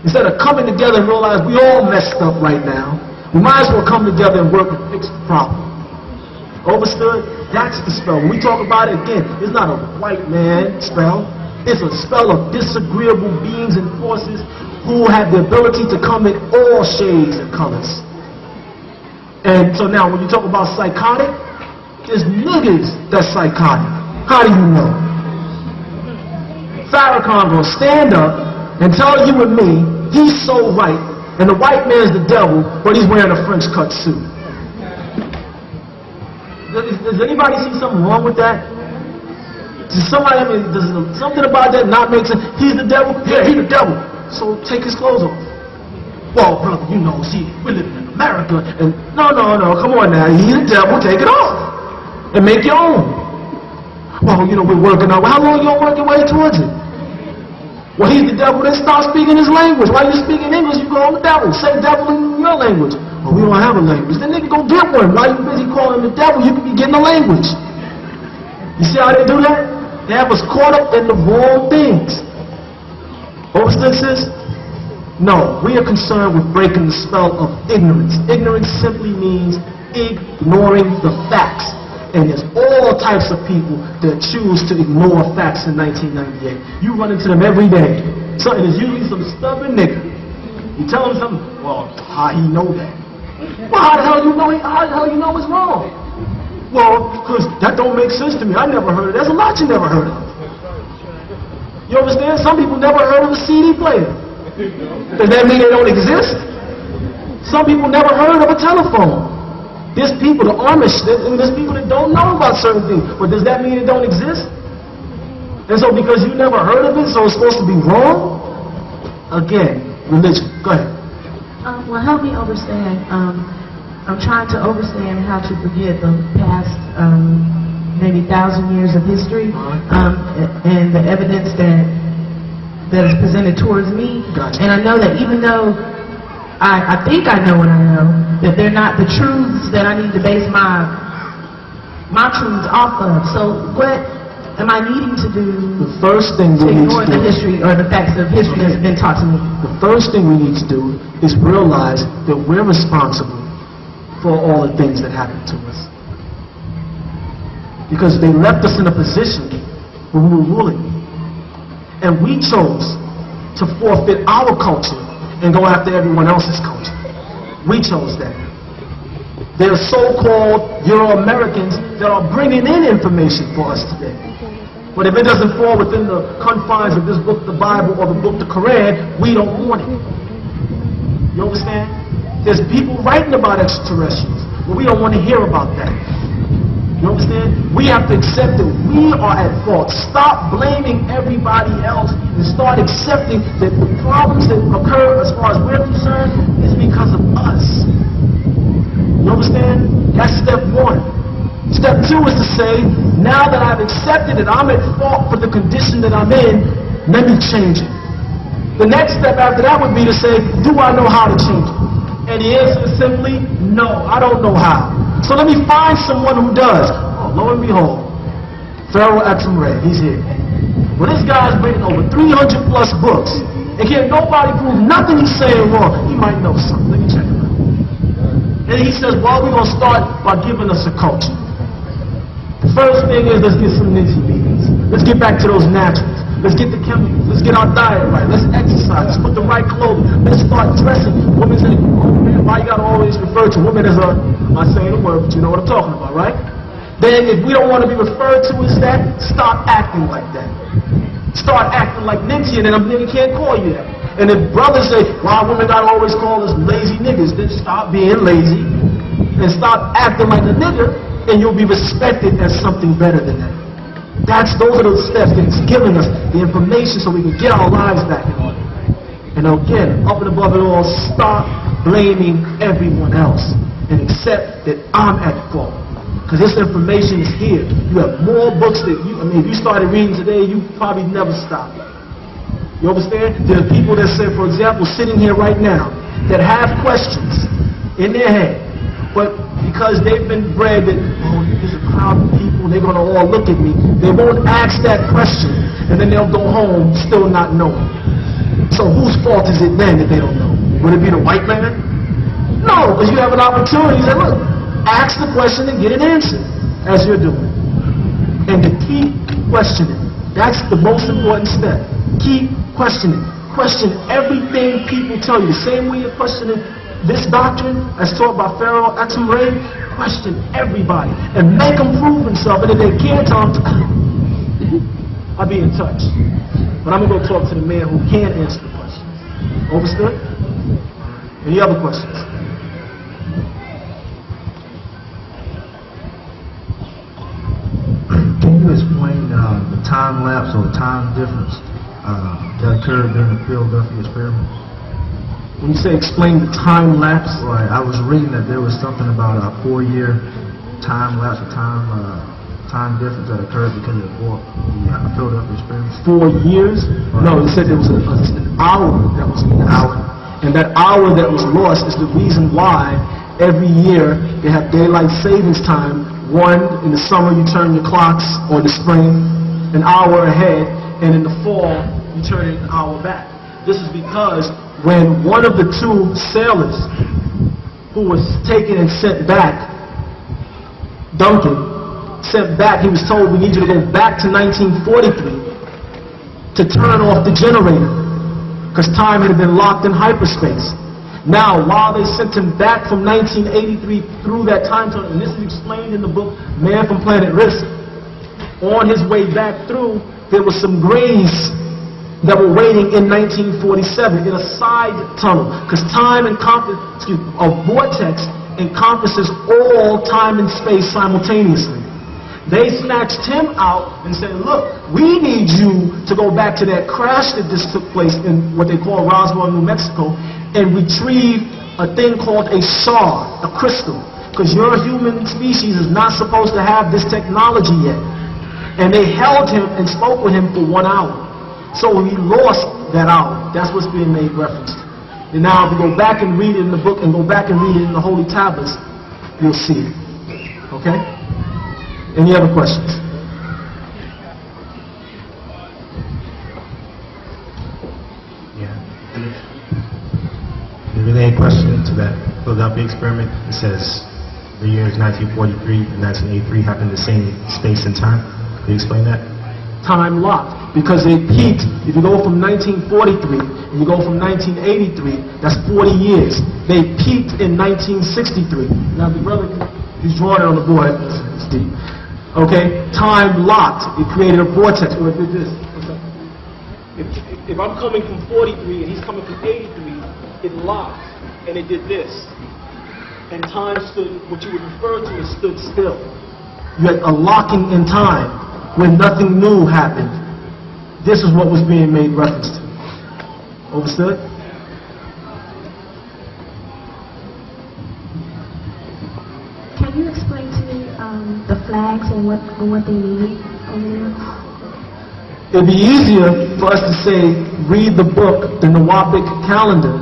Instead of coming together and realize we all messed up right now, we might as well come together and work and fix the problem. Understood? That's the spell. When we talk about it again, it's not a white man spell. It's a spell of disagreeable beings and forces who have the ability to come in all shades and colors. And so now when you talk about psychotic, there's niggas that's psychotic. How do you know? Farrakhan gonna stand up and tell you and me he's so right, and the white man's the devil, but he's wearing a French cut suit. Does anybody see something wrong with that? Does something about that not make sense? He's the devil? Yeah, he's the devil. So take his clothes off. Well, brother, you know, see, we're living in America, and no, come on now, he's the devil, take it off, and make your own. Well, you know, we're working on, how long you gonna work your way towards it? Well, he's the devil, then start speaking his language. While you're speaking English, you call him the devil. Say devil in your language. Well, we don't have a language. Then nigga go get one. While you're busy calling him the devil, you could be getting a language. You see how they do that? They have us caught up in the wrong things. Understood, sis? No, we are concerned with breaking the spell of ignorance. Ignorance simply means ignoring the facts. And there's all types of people that choose to ignore facts in 1998. You run into them every day. So it's usually some stubborn nigga. You tell him something, well, how he know that? Well, how the hell you know it's wrong? Well, because that don't make sense to me. I never heard of it. There's a lot you never heard of. You understand? Some people never heard of a CD player. Does that mean they don't exist? Some people never heard of a telephone. There's people, the Amish, there's people that don't know about certain things. But does that mean it don't exist? And so because you never heard of it, so it's supposed to be wrong? Again, religion. Go ahead. Well, help me understand. I'm trying to understand how to forget the past maybe 1,000 years of history and the evidence that is presented towards me. Gotcha. And I know that even though I think I know what I know, that they're not the truths that I need to base my truths off of. So what am I needing to do the first thing to we need ignore to the do, history or the facts of history that's been taught to me? The first thing we need to do is realize that we're responsible for all the things that happen to us. Because they left us in a position where we were ruling. And we chose to forfeit our culture and go after everyone else's culture. We chose that. There are so-called Euro-Americans that are bringing in information for us today. But if it doesn't fall within the confines of this book, the Bible, or the book, the Quran, we don't want it. You understand? There's people writing about extraterrestrials, but we don't want to hear about that. You understand? We have to accept that we are at fault. Stop blaming everybody else and start accepting that the problems that occur as far as we're concerned is because of us. You understand? That's step one. Step two is to say, now that I've accepted that I'm at fault for the condition that I'm in, let me change it. The next step after that would be to say, do I know how to change it? And the answer is simply, no, I don't know how. So let me find someone who does. Oh, lo and behold, Pharaoh he's here. Well, this guy's written over 300 plus books, and can't nobody prove nothing he's saying wrong. He might know something. Let me check him out. And he says, well, we're going to start by giving us a culture. The first thing is, let's get some Ninja meetings. Let's get back to those naturals. Let's get the chemicals. Let's get our diet right. Let's exercise. Let's put the right clothing. Let's start dressing. Women say, oh man, why you gotta always refer to women as a, I'm not saying a word, but you know what I'm talking about, right? Then if we don't want to be referred to as that, stop acting like that. Start acting like Ninja, and then a nigga can't call you that. And if brothers say, why women gotta always call us lazy niggas, then stop being lazy and stop acting like a nigga, and you'll be respected as something better than that. Those are the steps that it's giving us the information so we can get our lives back in order. And again, up and above it all, stop blaming everyone else and accept that I'm at fault. Because this information is here. You have more books that if you started reading today, you probably never stop. You understand? There are people that say, for example, sitting here right now, that have questions in their head, but because they've been bred that, oh, there's a crowd of people, they're going to all look at me, they won't ask that question, and then they'll go home still not knowing. So whose fault is it then that they don't know? Would it be the white man? No, because you have an opportunity to say, look, ask the question and get an answer, as you're doing. And to keep questioning. That's the most important step. Keep questioning. Question everything people tell you. The same way you're questioning this doctrine, as taught by Pharaoh, TaMaRe, question everybody and make them prove themselves. And if they can't, tell them, I'll be in touch. But I'm going to go talk to the man who can answer the questions. Understood? Any other questions? Can you explain the time lapse or time difference that occurred during the Philadelphia experiment? When you say explain the time lapse? Right, I was reading that there was something about a 4-year time lapse or time difference that occurred because of the Philadelphia experiment. 4 years? Right. No, it said there was an hour that was lost. And that hour that was lost is the reason why every year they have daylight savings time. One, in the summer you turn your clocks, or the spring, an hour ahead, and in the fall you turn it an hour back. This is because when one of the two sailors who was taken and sent back, Duncan, sent back, he was told, we need you to go back to 1943 to turn off the generator because time had been locked in hyperspace. Now, while they sent him back from 1983 through that time tunnel, and this is explained in the book Man from Planet Risk, on his way back through, there was some grays that were waiting in 1947 in a side tunnel, because time encompasses, a vortex encompasses all time and space simultaneously. They snatched him out and said, look, we need you to go back to that crash that just took place in what they call Roswell, New Mexico, and retrieve a thing called a shard, a crystal, because your human species is not supposed to have this technology yet. And they held him and spoke with him for 1 hour. So he lost that hour. That's what's being made reference to. And now if you go back and read it in the book and go back and read it in the Holy Tablets, you'll see it. Okay? Any other questions? Yeah. There really any question to that Philadelphia experiment? It says the years 1943 and 1983 happened in the same space and time. Can you explain that? Time locked. Because they peaked, if you go from 1943 and you go from 1983, that's 40 years. They peaked in 1963. Now the brother, he's drawing it on the board, it's deep. Okay, time locked. It created a vortex. Or it did this. If I'm coming from 43 and he's coming from 83, it locked and it did this. And time stood, what you would refer to as stood still. You had a locking in time when nothing new happened. This is what was being made reference to. Understood? Can you explain to me the flags and what they mean over there? It'd be easier for us to say, read the book, the Nawapic calendar,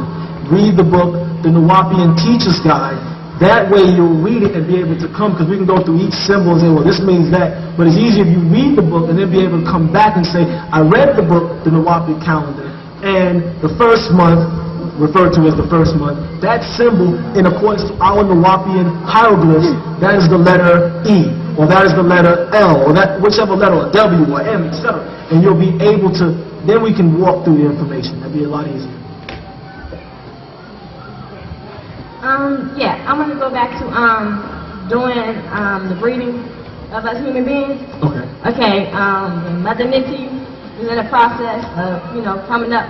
read the book, the Nawapian Teacher's Guide. That way you'll read it and be able to come, because we can go through each symbol and say, well, this means that. But it's easier if you read the book and then be able to come back and say, I read the book, the Nawapic calendar, and the first month, referred to as the first month, that symbol, in accordance to our Nawapian hieroglyphs, that is the letter E. or that is the letter L, or that whichever letter, or W, or M, etc. And you'll be able to, then we can walk through the information. That'd be a lot easier. Yeah, I want to go back to doing the breeding of us human beings. Okay. Okay, Mother Nitty is in the process of, coming up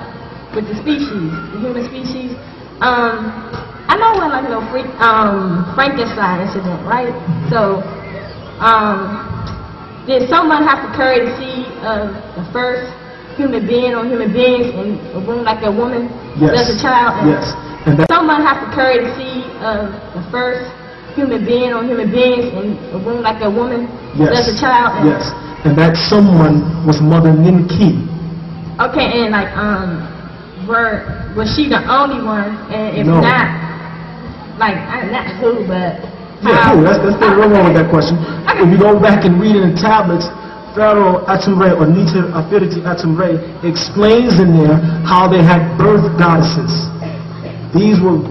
with the species, the human species. I know when Frankenstein incident, right? So, did someone have to carry the seed of the first human being or human beings in a womb like a woman Yes. as a child? And Yes. And that, someone have to carry the seed of the first human being or human beings in a womb like a woman yes. as a child? And Yes. And that someone was Mother Ninki. okay, and was she the only one? And if No. not, not who, but Yeah, who? That's the real wrong with that question. If you go back and read it in tablets, Pharaoh TaMaRe or Nita Afiriti TaMaRe explains in there how they had birth goddesses. These were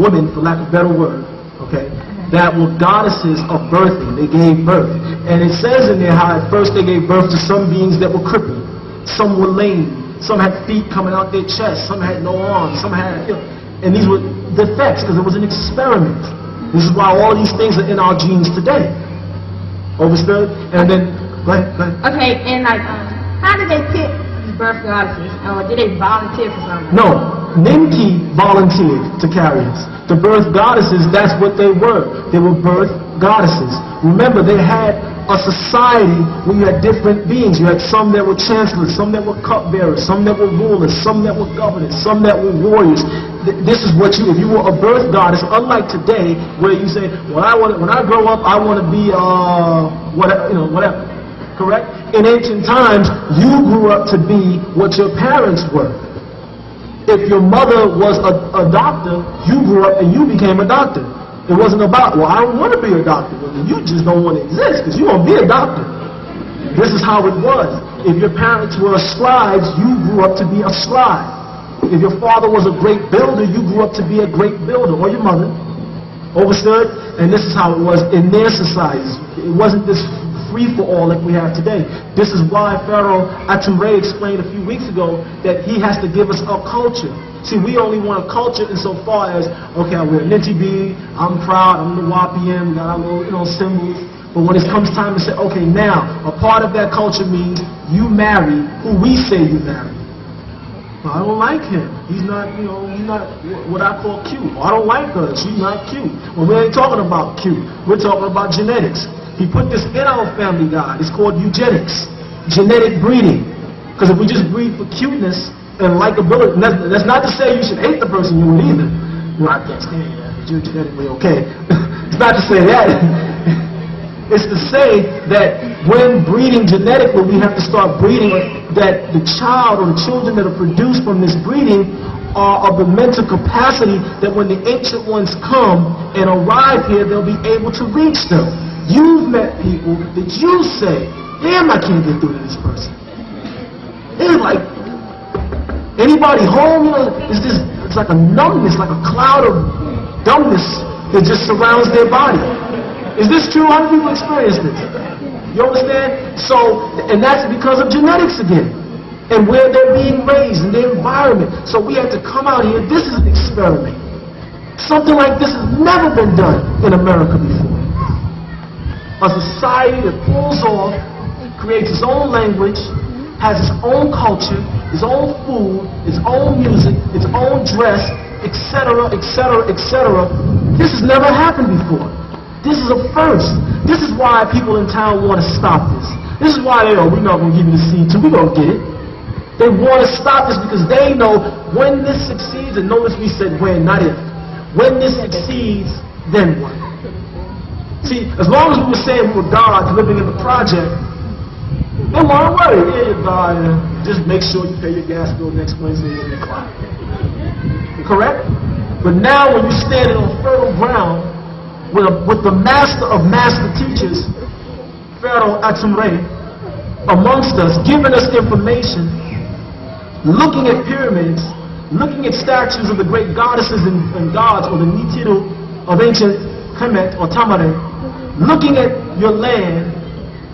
women, for lack of a better word, okay, that were goddesses of birthing. They gave birth. And it says in there how at first they gave birth to some beings that were crippled. Some were lame. Some had feet coming out their chest. Some had no arms. Some had, and these were defects because it was an experiment. This is why all these things are in our genes today. Understood? And then, go ahead. okay, and how did they pick these birth goddesses? Or did they volunteer for something? No, Nimki volunteered to carry us. The birth goddesses, that's what they were. They were birth goddesses. Remember, they had a society where you had different beings. You had some that were chancellors, some that were cupbearers, some that were rulers, some that were governors, some that were warriors. This is what if you were a birth goddess, unlike today, where you say, when I grow up, I want to be whatever. Correct? In ancient times, you grew up to be what your parents were. If your mother was a doctor, you grew up and you became a doctor. It wasn't about, I don't want to be a doctor. Well, you just don't want to exist because you won't be a doctor. This is how it was. If your parents were scribes, you grew up to be a scribe. If your father was a great builder, you grew up to be a great builder, or your mother. Understood? And this is how it was in their societies. It wasn't this free-for-all like we have today. This is why Pharaoh TaMaRe explained a few weeks ago that he has to give us a culture. See, we only want a culture insofar as, okay, we're NWPU, I'm proud, I'm the YPM, we got our little symbols. But when it comes time to say, okay, now, a part of that culture means you marry who we say you marry. I don't like him. He's not, he's not what I call cute. I don't like her. She's not cute. Well, we ain't talking about cute. We're talking about genetics. He put this in our family guide. It's called eugenics, genetic breeding. Because if we just breed for cuteness and likability, that's not to say you should hate the person you would either. I can't stand you, but you're genetically okay. It's not to say that. It's to say that when breeding genetically, we have to start breeding that the child or the children that are produced from this breeding are of the mental capacity that when the ancient ones come and arrive here, they'll be able to reach them. You've met people that you say, damn, I can't get through to this person. It's like, anybody home, it's like a numbness, like a cloud of dumbness that just surrounds their body. Is this true? How do people experience this? You understand? So, and that's because of genetics again. And where they're being raised, in their environment. So we have to come out here, this is an experiment. Something like this has never been done in America before. A society that pulls off, creates its own language, has its own culture, its own food, its own music, its own dress, etc., etc., etc. This has never happened before. This is a first. This is why people in town want to stop this. This is why we're not going to give you the seed too. We're going to get it. They want to stop this because they know when this succeeds, and notice we said when, not if. When this succeeds, then what? See, as long as we were saying we were gods living in the project, don't worry, yeah, you're God. Just make sure you pay your gas bill next Wednesday at 5. Correct? But now when you're standing on fertile ground, with the master of master teachers, Pharaoh TaMaRe, amongst us, giving us information, looking at pyramids, looking at statues of the great goddesses and gods, or the Nitiru of ancient Kemet or TaMaRe, looking at your land,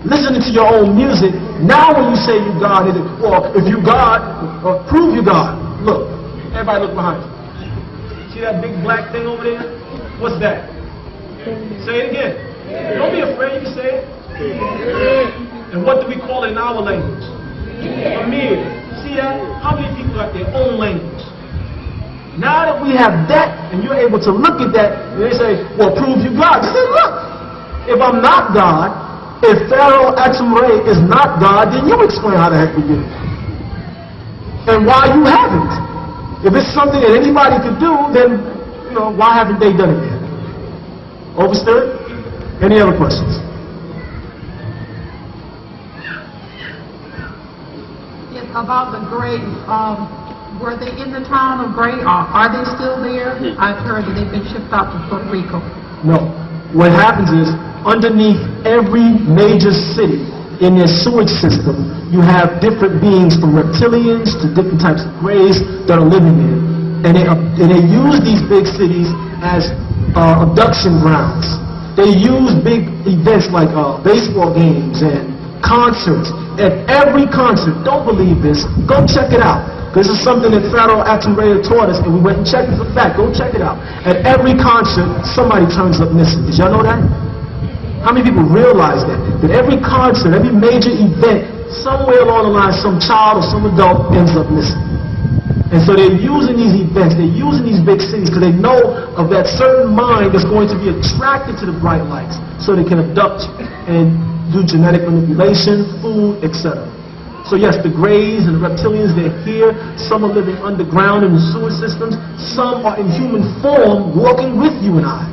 listening to your own music. Now when you say you God, well, if you God, prove you God. Look, everybody look behind you. See that big black thing over there? What's that? Say it again. Don't be afraid, you can say it. And what do we call it in our language? Amir. See that? How many people got their own language? Now that we have that, and you're able to look at that, and they say, well, prove you God. Just say, look, if I'm not God, if Pharaoh TaMaRe is not God, then you explain how the heck we did it. And why you haven't. If it's something that anybody could do, then, why haven't they done it yet? Overstood? Any other questions? Yes, about the graves. Were they in the town of Gray, or are they still there? I've heard that they've been shipped out to Puerto Rico. No. What happens is, underneath every major city in their sewage system, you have different beings from reptilians to different types of grays that are living there. And they use these big cities as abduction grounds. They use big events like baseball games and concerts. At every concert, don't believe this, go check it out. This is something that Pharaoh TaMaRe taught us, and we went and checked it for fact. Go check it out. At every concert, somebody turns up missing. Did y'all know that? How many people realize that? That every concert, every major event, somewhere along the line, some child or some adult ends up missing. And so they're using these events, they're using these big cities because they know of that certain mind that's going to be attracted to the bright lights so they can abduct you and do genetic manipulation, food, etc. So yes, the Greys and the reptilians, they're here. Some are living underground in the sewer systems. Some are in human form walking with you and I.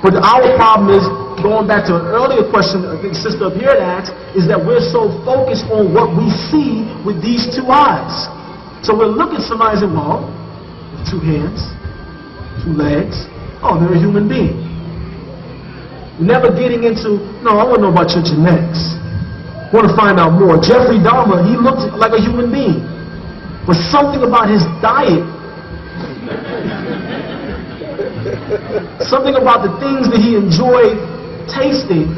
But our problem is, going back to an earlier question I think Sister up here had asked, is that we're so focused on what we see with these two eyes. So we'll look at somebody and say, well, two hands, two legs, oh, they're a human being. Never getting into, no, I want to know about your genetics. I want to find out more. Jeffrey Dahmer, he looked like a human being. But something about his diet, something about the things that he enjoyed tasting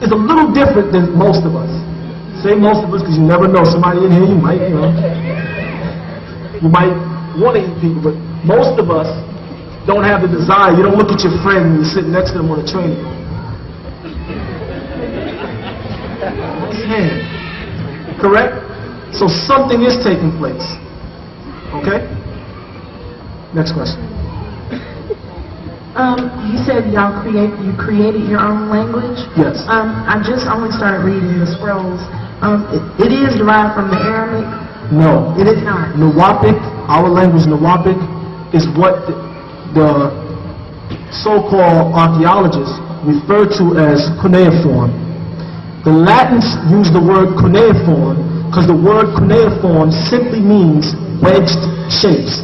is a little different than most of us. Say most of us because you never know. Somebody in here, you might want to eat people, but most of us don't have the desire. You don't look at your friend when you're sitting next to them on a train. Correct? So something is taking place. Okay? Next question. You said you created your own language? Yes. I just only started reading the scrolls. It is derived from the Aramaic? No. It is not. Nawapic, our language Nawapic, is what the so-called archaeologists refer to as cuneiform. The Latins use the word cuneiform because the word cuneiform simply means wedged shapes.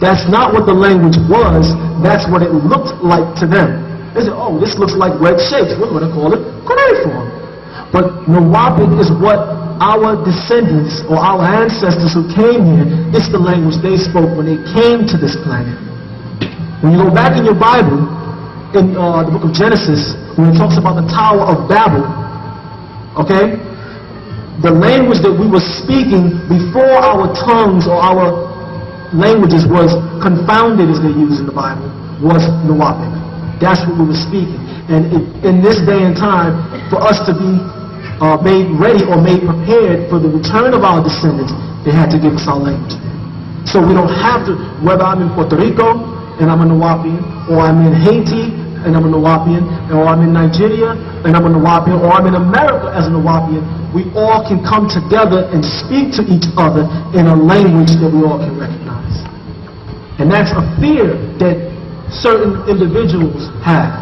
That's not what the language was, that's what it looked like to them. They said, oh, this looks like wedged shapes, we're going to call it cuneiform. But Nawapic is what our descendants or our ancestors who came here, it's the language they spoke when they came to this planet. When you go back in your Bible, in the book of Genesis, when it talks about the Tower of Babel, okay, the language that we were speaking before our tongues or our languages was confounded, as they use in the Bible, was Nawapic. That's what we were speaking. And in this day and time, for us to be made ready or made prepared for the return of our descendants, they had to give us our language. So we don't have to, whether I'm in Puerto Rico and I'm a Nawapian, or I'm in Haiti and I'm a Nawapian, or I'm in Nigeria and I'm a Nawapian, or I'm in America as a Nawapian, we all can come together and speak to each other in a language that we all can recognize. And that's a fear that certain individuals have,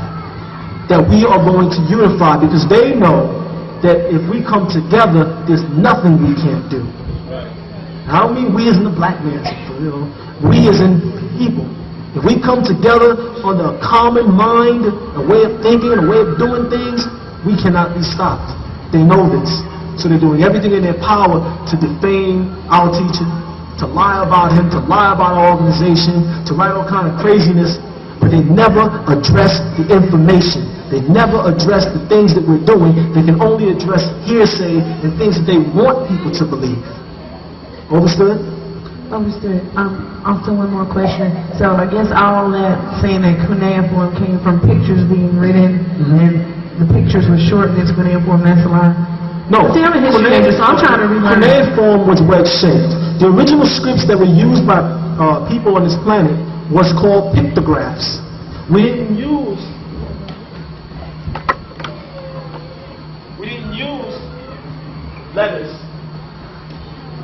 that we are going to unify, because they know that if we come together, there's nothing we can't do. I don't mean we as in the black man's, we as in people. If we come together under a common mind, a way of thinking, a way of doing things, we cannot be stopped. They know this. So they're doing everything in their power to defame our teacher, to lie about him, to lie about our organization, to write all kind of craziness but they never address the information. They never address the things that we're doing. They can only address hearsay and things that they want people to believe. Understood? Understood. Also one more question. So I guess all that saying that cuneiform came from pictures being written, and the pictures were short, and it's cuneiform, that's a lie? No. See, I'm a history major, so I'm trying to relearn. Cuneiform was wedge-shaped. The original scripts that were used by people on this planet was called pictographs. We didn't use letters,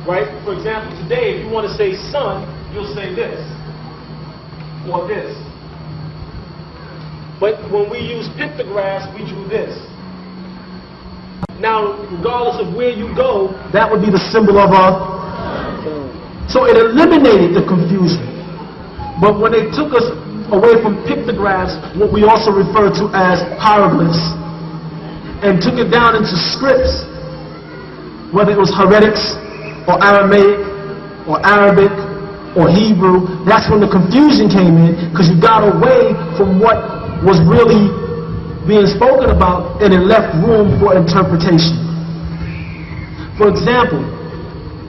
right? For example, today, if you want to say sun, you'll say this or this. But when we use pictographs, we drew this. Now, regardless of where you go, that would be the symbol of a... So it eliminated the confusion. But when they took us away from pictographs, what we also refer to as hieroglyphs, and took it down into scripts, whether it was heretics, or Aramaic, or Arabic, or Hebrew, that's when the confusion came in, because you got away from what was really being spoken about, and it left room for interpretation. For example,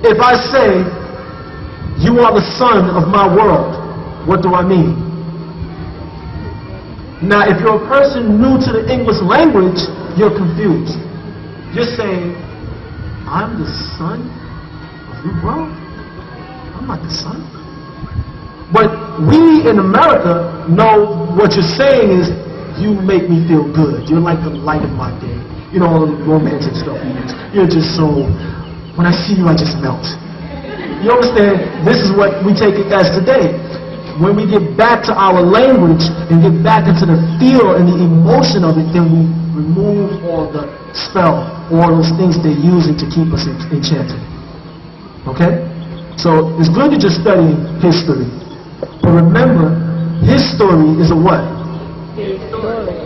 if I say, you are the sun of my world, what do I mean? Now, if you're a person new to the English language, you're confused. You're saying, I'm the sun of your world? I'm not the sun. But we in America know what you're saying is, you make me feel good. You're like the light of my day. You know, all the romantic stuff you use. You're just so, when I see you, I just melt. You understand? This is what we take it as today. When we get back to our language and get back into the feel and the emotion of it, then we remove all the spell, all those things they're using to keep us enchanted. Okay? So it's good to just study history. But remember, his story is a what?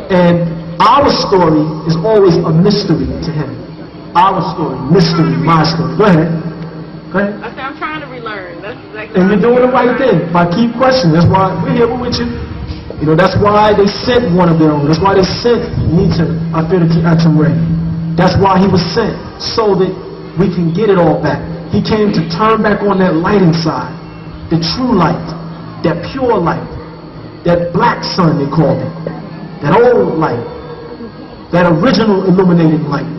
And our story is always a mystery to him. Our story, mystery, my story. Go ahead. Go ahead. I say I'm trying to relearn. That's exactly. And you're doing the right thing by keep questioning. That's why we're here with you. You know, that's why they sent one of their own. That's why they sent Nita Affinity TaMaRe. That's why he was sent, so that we can get it all back. He came to turn back on that light inside, the true light, that pure light, that black sun they called it, that old light, that original illuminating light,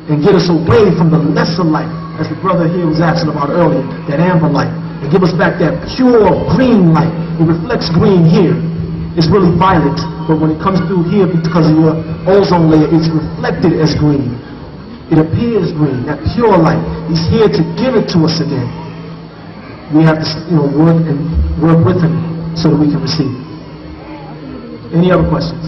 and get us away from the lesser light, as the brother here was asking about earlier, that amber light, and give us back that pure green light. It reflects green here. It's really violet, but when it comes through here, because of your ozone layer, it's reflected as green. It appears green, that pure light. He's here to give it to us again. We have to, work with him so that we can receive it. Any other questions?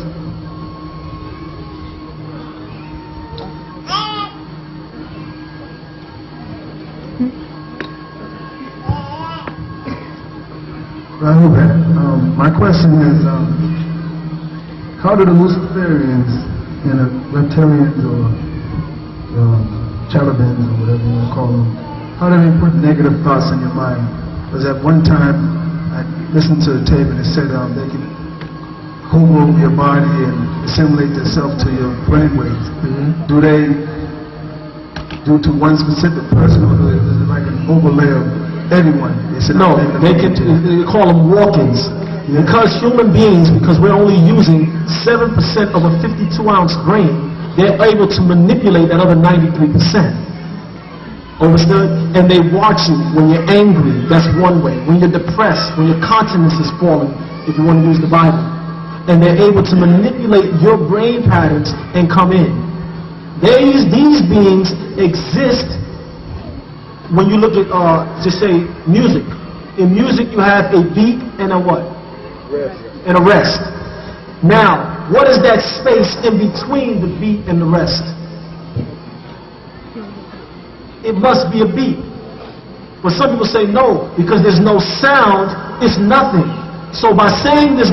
My question is, how do the Luciferians and the reptilians or Chalibans or whatever you want to call them, how do they put negative thoughts in your mind? Because at one time, I listened to the tape and it said they can hover over your body and assimilate themselves to your brainwaves. Do they do to one specific person, or is it like an overlay of everyone? No, they call them walk-ins. Because human beings, because we're only using 7% of a 52-ounce grain, they're able to manipulate that other 93%. Understood? And they watch you when you're angry. That's one way. When you're depressed, when your consciousness is falling, if you want to use the Bible. And they're able to manipulate your brain patterns and come in. These beings exist when you look at, just say, music. In music, you have a beat and a what? Rest. And a rest. Now, what is that space in between the beat and the rest? It must be a beat. But some people say no, because there's no sound, it's nothing. So by saying this,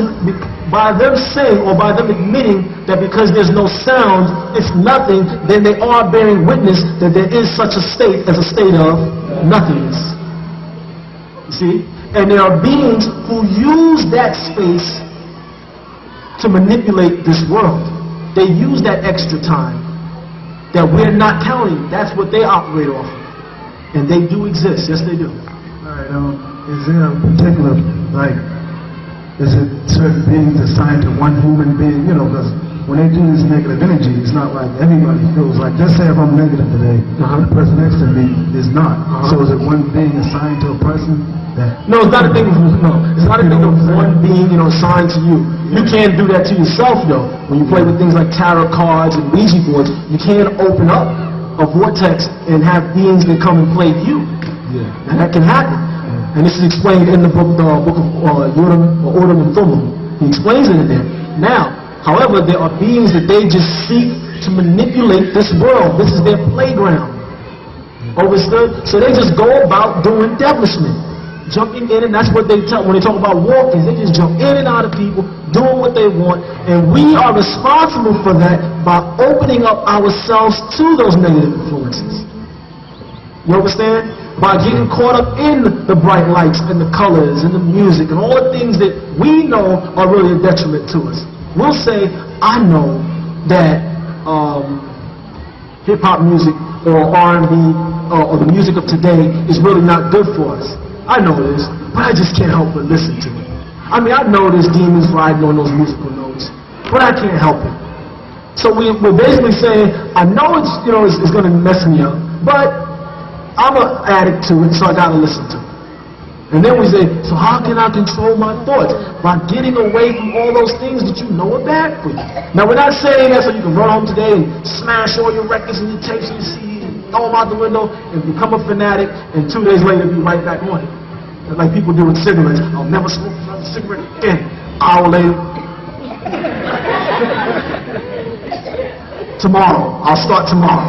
by them saying or by them admitting that because there's no sound, it's nothing, then they are bearing witness that there is such a state as a state of nothingness. You see? And there are beings who use that space to manipulate this world. They use that extra time that we're not counting. That's what they operate off of. And they do exist. Yes, they do. All right, is there a particular, like, is it certain beings assigned to one human being? You know, because when they do this negative energy, it's not like everybody feels like, just say if I'm negative today, the person next to me is not. So is it one being assigned to a person? No, it's not a thing of it's not a thing of one being, assigned to you. You can't do that to yourself, though. When you play with things like tarot cards and Ouija boards, you can't open up a vortex and have beings that come and play you. Yeah. And that can happen. And this is explained in the book of Ordum and Thummim. He explains it in there. Now, however, there are beings that they just seek to manipulate this world. This is their playground. Understood? So they just go about doing devilishment. Jumping in, and that's what they tell when they talk about walkers. They just jump in and out of people, doing what they want, and we are responsible for that by opening up ourselves to those negative influences. You understand? By getting caught up in the bright lights and the colors and the music and all the things that we know are really a detriment to us. We'll say, I know that hip-hop music or R&B or the music of today is really not good for us. I know this, but I just can't help but listen to it. I mean, I know there's demons riding on those musical notes, but I can't help it. So we're basically saying, I know it's it's going to mess me up, but I'm an addict to it, so I got to listen to it. And then we say, so how can I control my thoughts? By getting away from all those things that you know are bad for you. Now, we're not saying that so you can run home today and smash all your records and your tapes and your CDs and throw them out the window and become a fanatic and 2 days later be right back on it. Like people do with cigarettes. I'll never smoke another cigarette again. Hour later. Tomorrow. I'll start tomorrow.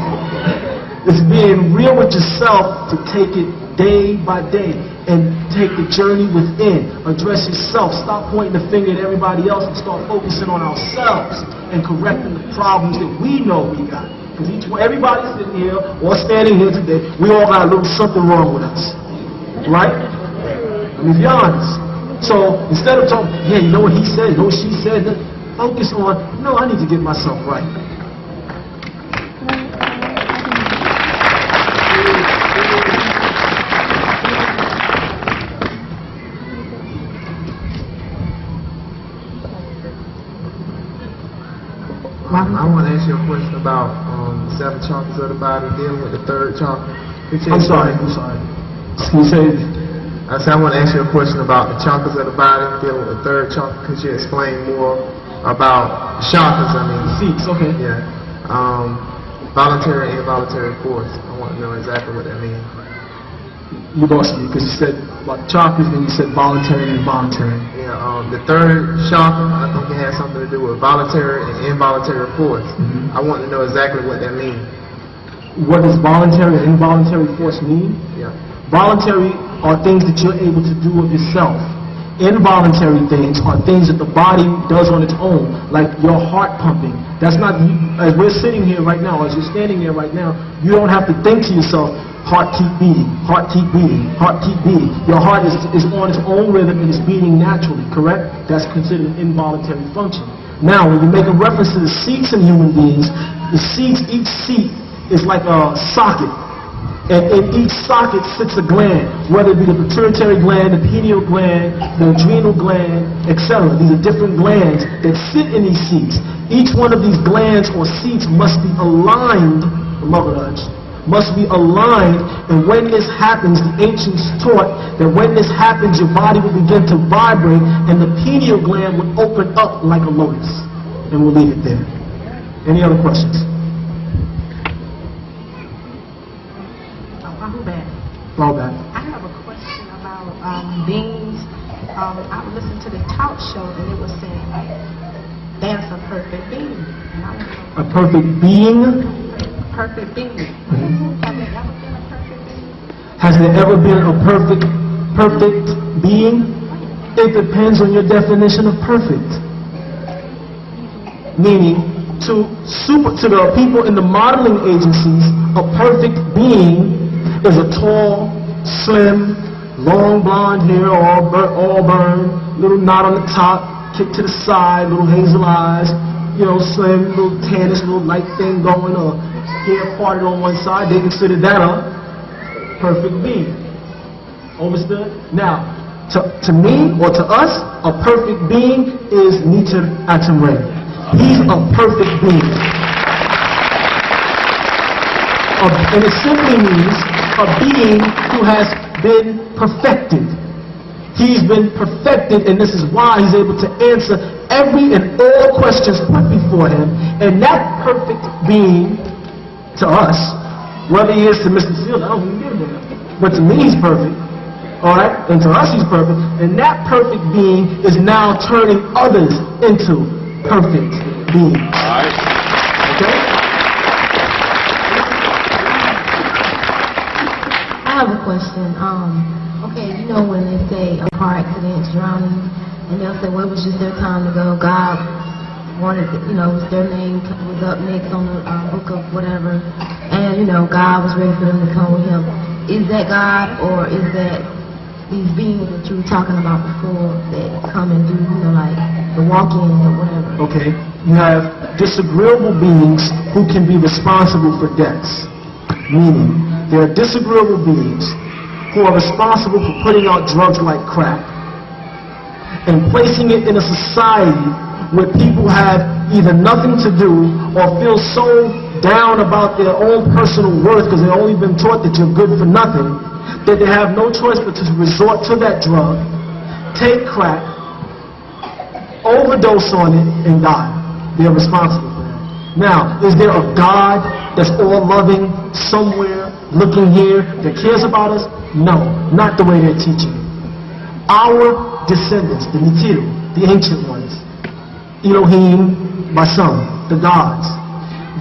It's being real with yourself to take it day by day and take the journey within. Address yourself. Stop pointing the finger at everybody else and start focusing on ourselves and correcting the problems that we know we got. Because everybody sitting here or standing here today, we all got a little something wrong with us. Right? I mean, be honest. So instead of talking, yeah, you know what he said, you know what she said, focus on, no, I need to get myself right. I want to ask you a question about the 7 chakras of the body, dealing with the 3rd chakra. I'm sorry. Can you say it? I want to ask you a question about the chakras of the body, dealing with the 3rd chakra. Could you explain more about chakras? Seats, okay. Yeah. Voluntary and involuntary force. I want to know exactly what that means. You lost me because you said about chakras and you said voluntary and involuntary. Yeah. The 3rd chakra, I think it has something to do with voluntary and involuntary force. I want to know exactly what that means. What does voluntary and involuntary force mean? Yeah. Voluntary are things that you're able to do of yourself. Involuntary things are things that the body does on its own, like your heart pumping. That's not, as we're sitting here right now, as you're standing here right now, you don't have to think to yourself, heart keep beating, heart keep beating, heart keep beating. Your heart is on its own rhythm and is beating naturally, correct? That's considered an involuntary function. Now, when you make a reference to the seats in human beings, the seats, each seat is like a socket. And in each socket sits a gland, whether it be the pituitary gland, the pineal gland, the adrenal gland, etc. These are different glands that sit in these seats. Each one of these glands or seats must be aligned, must be aligned, and when this happens, the ancients taught that when this happens, your body will begin to vibrate, and the pineal gland would open up like a lotus. And we'll leave it there. Any other questions? Fall back. I have a question about beings. I listened to the talk show and it was saying that's a perfect being. A perfect being? Perfect being. Has there ever been a perfect being? It depends on your definition of perfect. Meaning, to the people in the modeling agencies, a perfect being is a tall, slim, long blonde hair, all burned, little knot on the top, kicked to the side, little hazel eyes, you know, slim, little tannish, little light thing going, or hair parted on one side. They consider that a perfect being. Understood? Now, to me or to us, a perfect being is Niter TaMaRe. He's a perfect being. And it simply means a being who has been perfected. He's been perfected, and this is why he's able to answer every and all questions put before him. And that perfect being, to us, whether he is to Mr. Field, I don't even give a damn. But to me, he's perfect. Alright? And to us, he's perfect. And that perfect being is now turning others into perfect beings. Alright. Okay? I have a question. Okay, you know when they say a car accident, drowning, and they'll say, well, it was just their time to go. God wanted, you know, their name was up next on the book of whatever, and, you know, God was ready for them to come with him. Is that God, or is that these beings that you were talking about before that come and do, you know, like the walk-in or whatever? Okay, you have disagreeable beings who can be responsible for deaths. Meaning, there are disagreeable beings who are responsible for putting out drugs like crack and placing it in a society where people have either nothing to do or feel so down about their own personal worth because they've only been taught that you're good for nothing, that they have no choice but to resort to that drug, take crack, overdose on it, and die. They're responsible for that. Now, is there a God that's all-loving somewhere, looking here, that cares about us? No, not the way they're teaching. Our descendants, the Nitiru, the ancient ones, Elohim, Basam, the gods,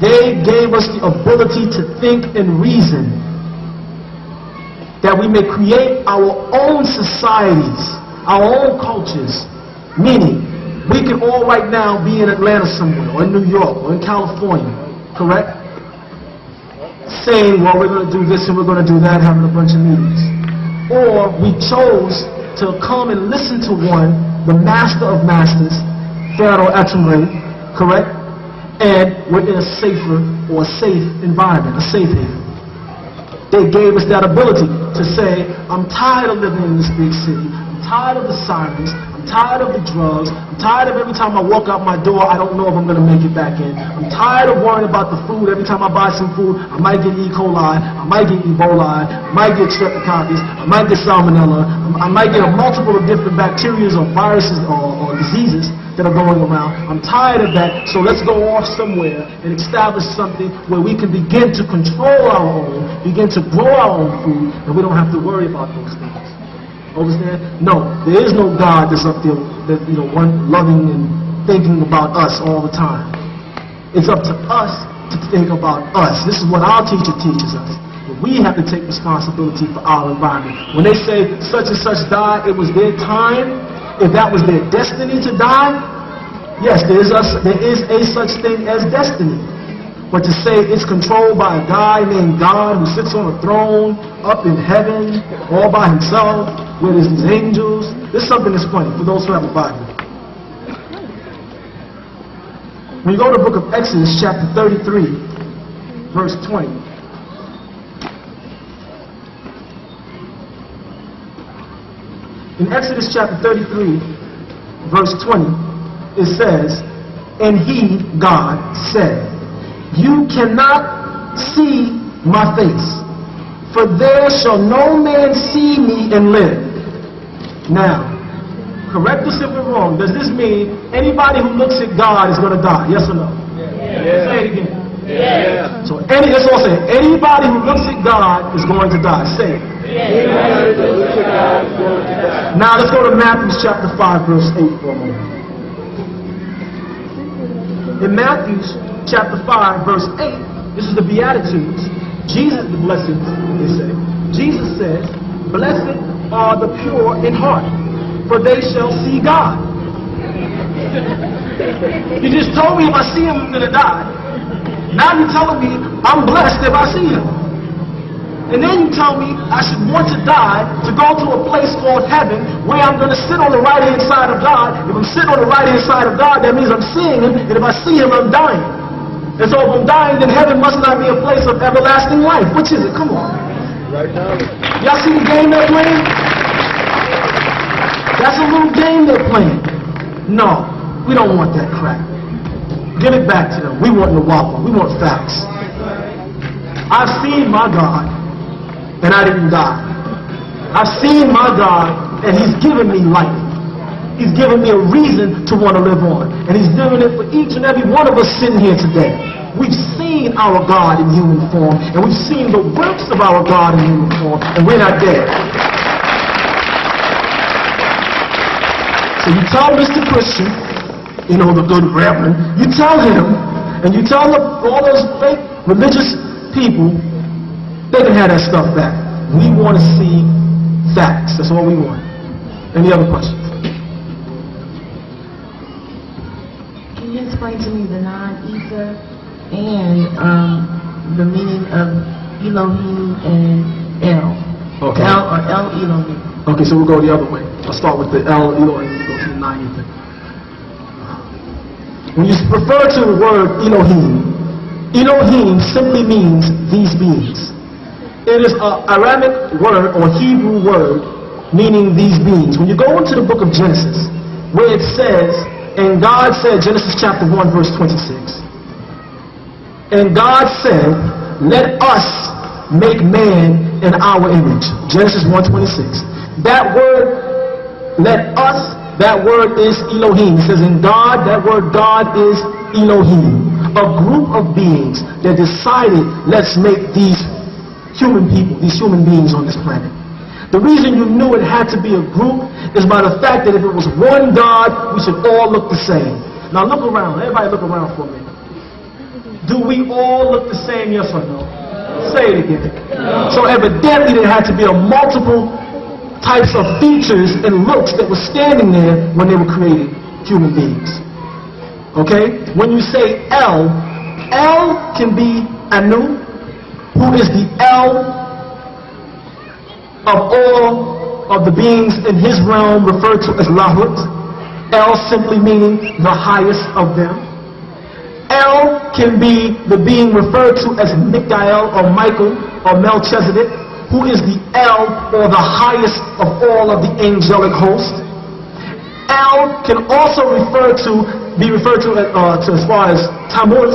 they gave us the ability to think and reason that we may create our own societies, our own cultures. Meaning, we can all right now be in Atlanta somewhere, or in New York, or in California, correct? Saying, well, we're going to do this and we're going to do that, having a bunch of meetings. Or we chose to come and listen to one, the master of masters, Pharaoh TaMaRe, correct? And we're in a safer or safe environment, a safe haven. They gave us that ability to say, I'm tired of living in this big city. I'm tired of the sirens. I'm tired of the drugs. I'm tired of every time I walk out my door, I don't know if I'm going to make it back in. I'm tired of worrying about the food. Every time I buy some food, I might get E. coli, I might get Ebola, I might get streptococcus, I might get salmonella, I might get a multiple of different bacteria or viruses or diseases that are going around. I'm tired of that, so let's go off somewhere and establish something where we can begin to control our own, begin to grow our own food, and we don't have to worry about those things. Understand? No, there is no God that's up there, that, you know, one loving and thinking about us all the time. It's up to us to think about us. This is what our teacher teaches us. But we have to take responsibility for our environment. When they say such and such died, it was their time. If that was their destiny to die, yes, there is a such thing as destiny. But to say it's controlled by a guy named God who sits on a throne up in heaven all by himself, where there's these angels, this is something that's funny for those who have a Bible. When you go to the book of Exodus, chapter 33, verse 20. In Exodus chapter 33, verse 20, it says, and he, God, said, you cannot see my face, for there shall no man see me and live. Now, correct us if we're wrong. Does this mean anybody who looks at God is going to die? Yes or no? Yeah. Say it again. Yeah. So let's all say it. Anybody who looks at God is going to die. Say it. Now let's go to Matthew chapter 5 verse 8 for a moment. In Matthew chapter 5 verse 8, this is the Beatitudes. Jesus, the blessings, they say. Jesus says, blessed are the pure in heart, for they shall see God. You just told me if I see him I'm going to die. Now you're telling me I'm blessed if I see him. And then you tell me I should want to die to go to a place called heaven where I'm going to sit on the right-hand side of God. If I'm sitting on the right-hand side of God, that means I'm seeing Him. And if I see Him, I'm dying. And so if I'm dying, then heaven must not be a place of everlasting life. Which is it? Come on. Right now. Y'all see the game they're playing? That's a little game they're playing. No, we don't want that crap. Give it back to them. We want NWPU. We want facts. I've seen my God, and I didn't die. I've seen my God, and He's given me life. He's given me a reason to want to live on. And He's doing it for each and every one of us sitting here today. We've seen our God in human form, and we've seen the works of our God in human form, and we're not dead. So you tell Mr. Christian, you know, the good reverend, you tell him, and you tell all those fake religious people, they can have that stuff back. We want to see facts. That's all we want. Any other questions? Can you explain to me the non-ether and the meaning of Elohim and El? Okay. El or El Elohim. Okay, so we'll go the other way. I'll start with the El Elohim and go to the non-ether. When you refer to the word Elohim, Elohim simply means these beings. It is an Aramaic word or Hebrew word meaning these beings. When you go into the book of Genesis, where it says, and God said, Genesis chapter 1 verse 26, and God said, let us make man in our image. Genesis 1:26. That word, let us, that word is Elohim. It says in God, that word God is Elohim. A group of beings that decided, let's make these human people, these human beings on this planet. The reason you knew it had to be a group is by the fact that if it was one God, we should all look the same. Now look around. Everybody look around for a minute. Do we all look the same, yes or no? Say it again. So evidently there had to be a multiple types of features and looks that were standing there when they were creating human beings. Okay? When you say El, El can be Anu, who is the El of all of the beings in his realm referred to as Lahut. El simply meaning the highest of them. El can be the being referred to as Mikael or Michael or Melchizedek, who is the El or the highest of all of the angelic host. El can also be referred to as far as Tammuz,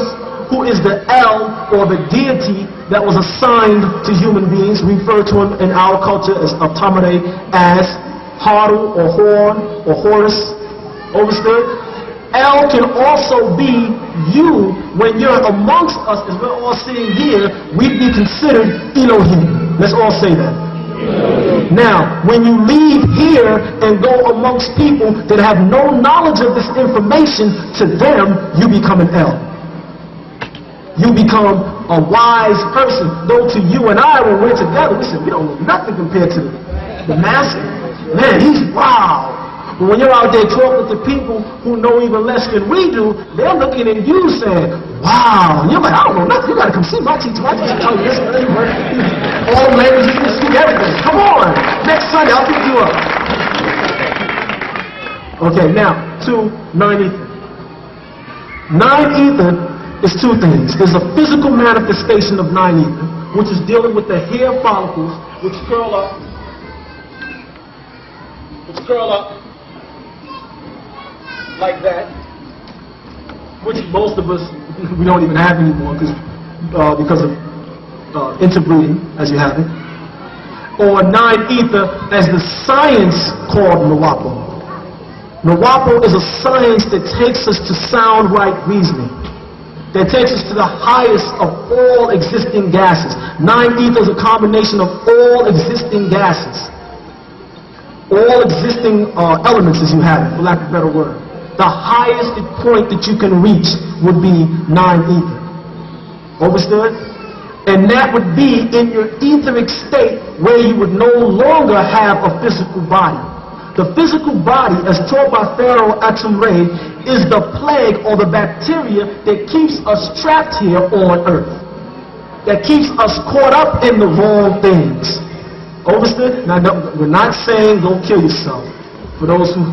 who is the El or the deity that was assigned to human beings. We refer to him in our culture of TaMaRe as Haru or Horn or Horus. Understood? El can also be you when you're amongst us, as we're all sitting here, we'd be considered Elohim. Let's all say that. Now, when you leave here and go amongst people that have no knowledge of this information, to them, you become an El. You become a wise person. Though to you and I, when we're together, we say, we don't know nothing compared to the master. Man, he's wow. But when you're out there talking to people who know even less than we do, they're looking at you saying, wow. And you're like, I don't know nothing. You got to come see my teacher. My teacher tell you this. All languages, you speak everything. Come on. Next Sunday, I'll pick you up. Okay, now, to non-ether. Non-ether is two things. There's a physical manifestation of non-ether, which is dealing with the hair follicles, which curl up. Like that, which most of us, we don't even have anymore because of interbreeding, as you have it. Or non-ether as the science called NWPU. NWPU is a science that takes us to sound right reasoning, that takes us to the highest of all existing gases. Non-ether is a combination of all existing gases, all existing elements, as you have it, for lack of a better word. The highest point that you can reach would be non-ether. Understood? And that would be in your etheric state where you would no longer have a physical body. The physical body, as taught by Pharaoh TaMaRe, is the plague or the bacteria that keeps us trapped here on earth. that keeps us caught up in the wrong things. Understood? Now, we're not saying don't kill yourself. For those who,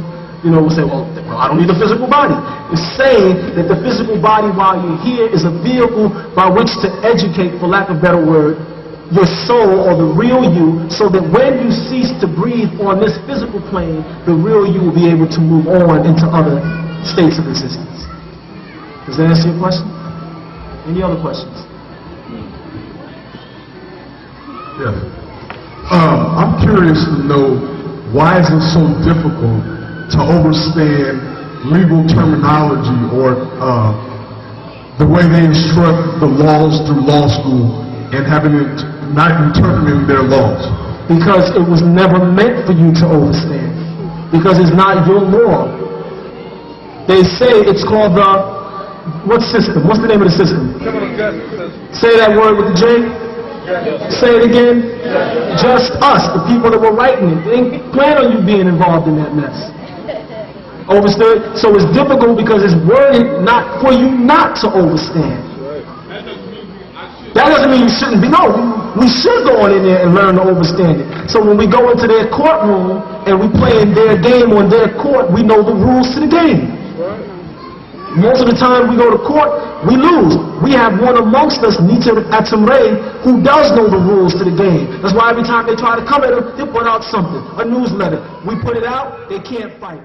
will say, well, I don't need a physical body. It's saying that the physical body while you're here is a vehicle by which to educate, for lack of a better word, your soul or the real you, so that when you cease to breathe on this physical plane, the real you will be able to move on into other states of existence. Does that answer your question? Any other questions? Yes. I'm curious to know, why is it so difficult to understand legal terminology or the way they instruct the laws through law school and having it not interpreting their laws? Because it was never meant for you to understand. Because it's not your law. They say it's called the, what system? What's the name of the system? Criminal justice system. Say that word with the J. Say it again. Just us, the people that were writing it. They didn't plan on you being involved in that mess. Understood? So it's difficult because it's worded not for you not to understand. That doesn't mean you shouldn't be. No, we should go on in there and learn to understand it. So when we go into their courtroom and we play in their game on their court, we know the rules to the game. Most of the time we go to court, we lose. We have one amongst us, TaMaRe, who does know the rules to the game. That's why every time they try to come at him, they put out something, a newsletter. We put it out, they can't fight.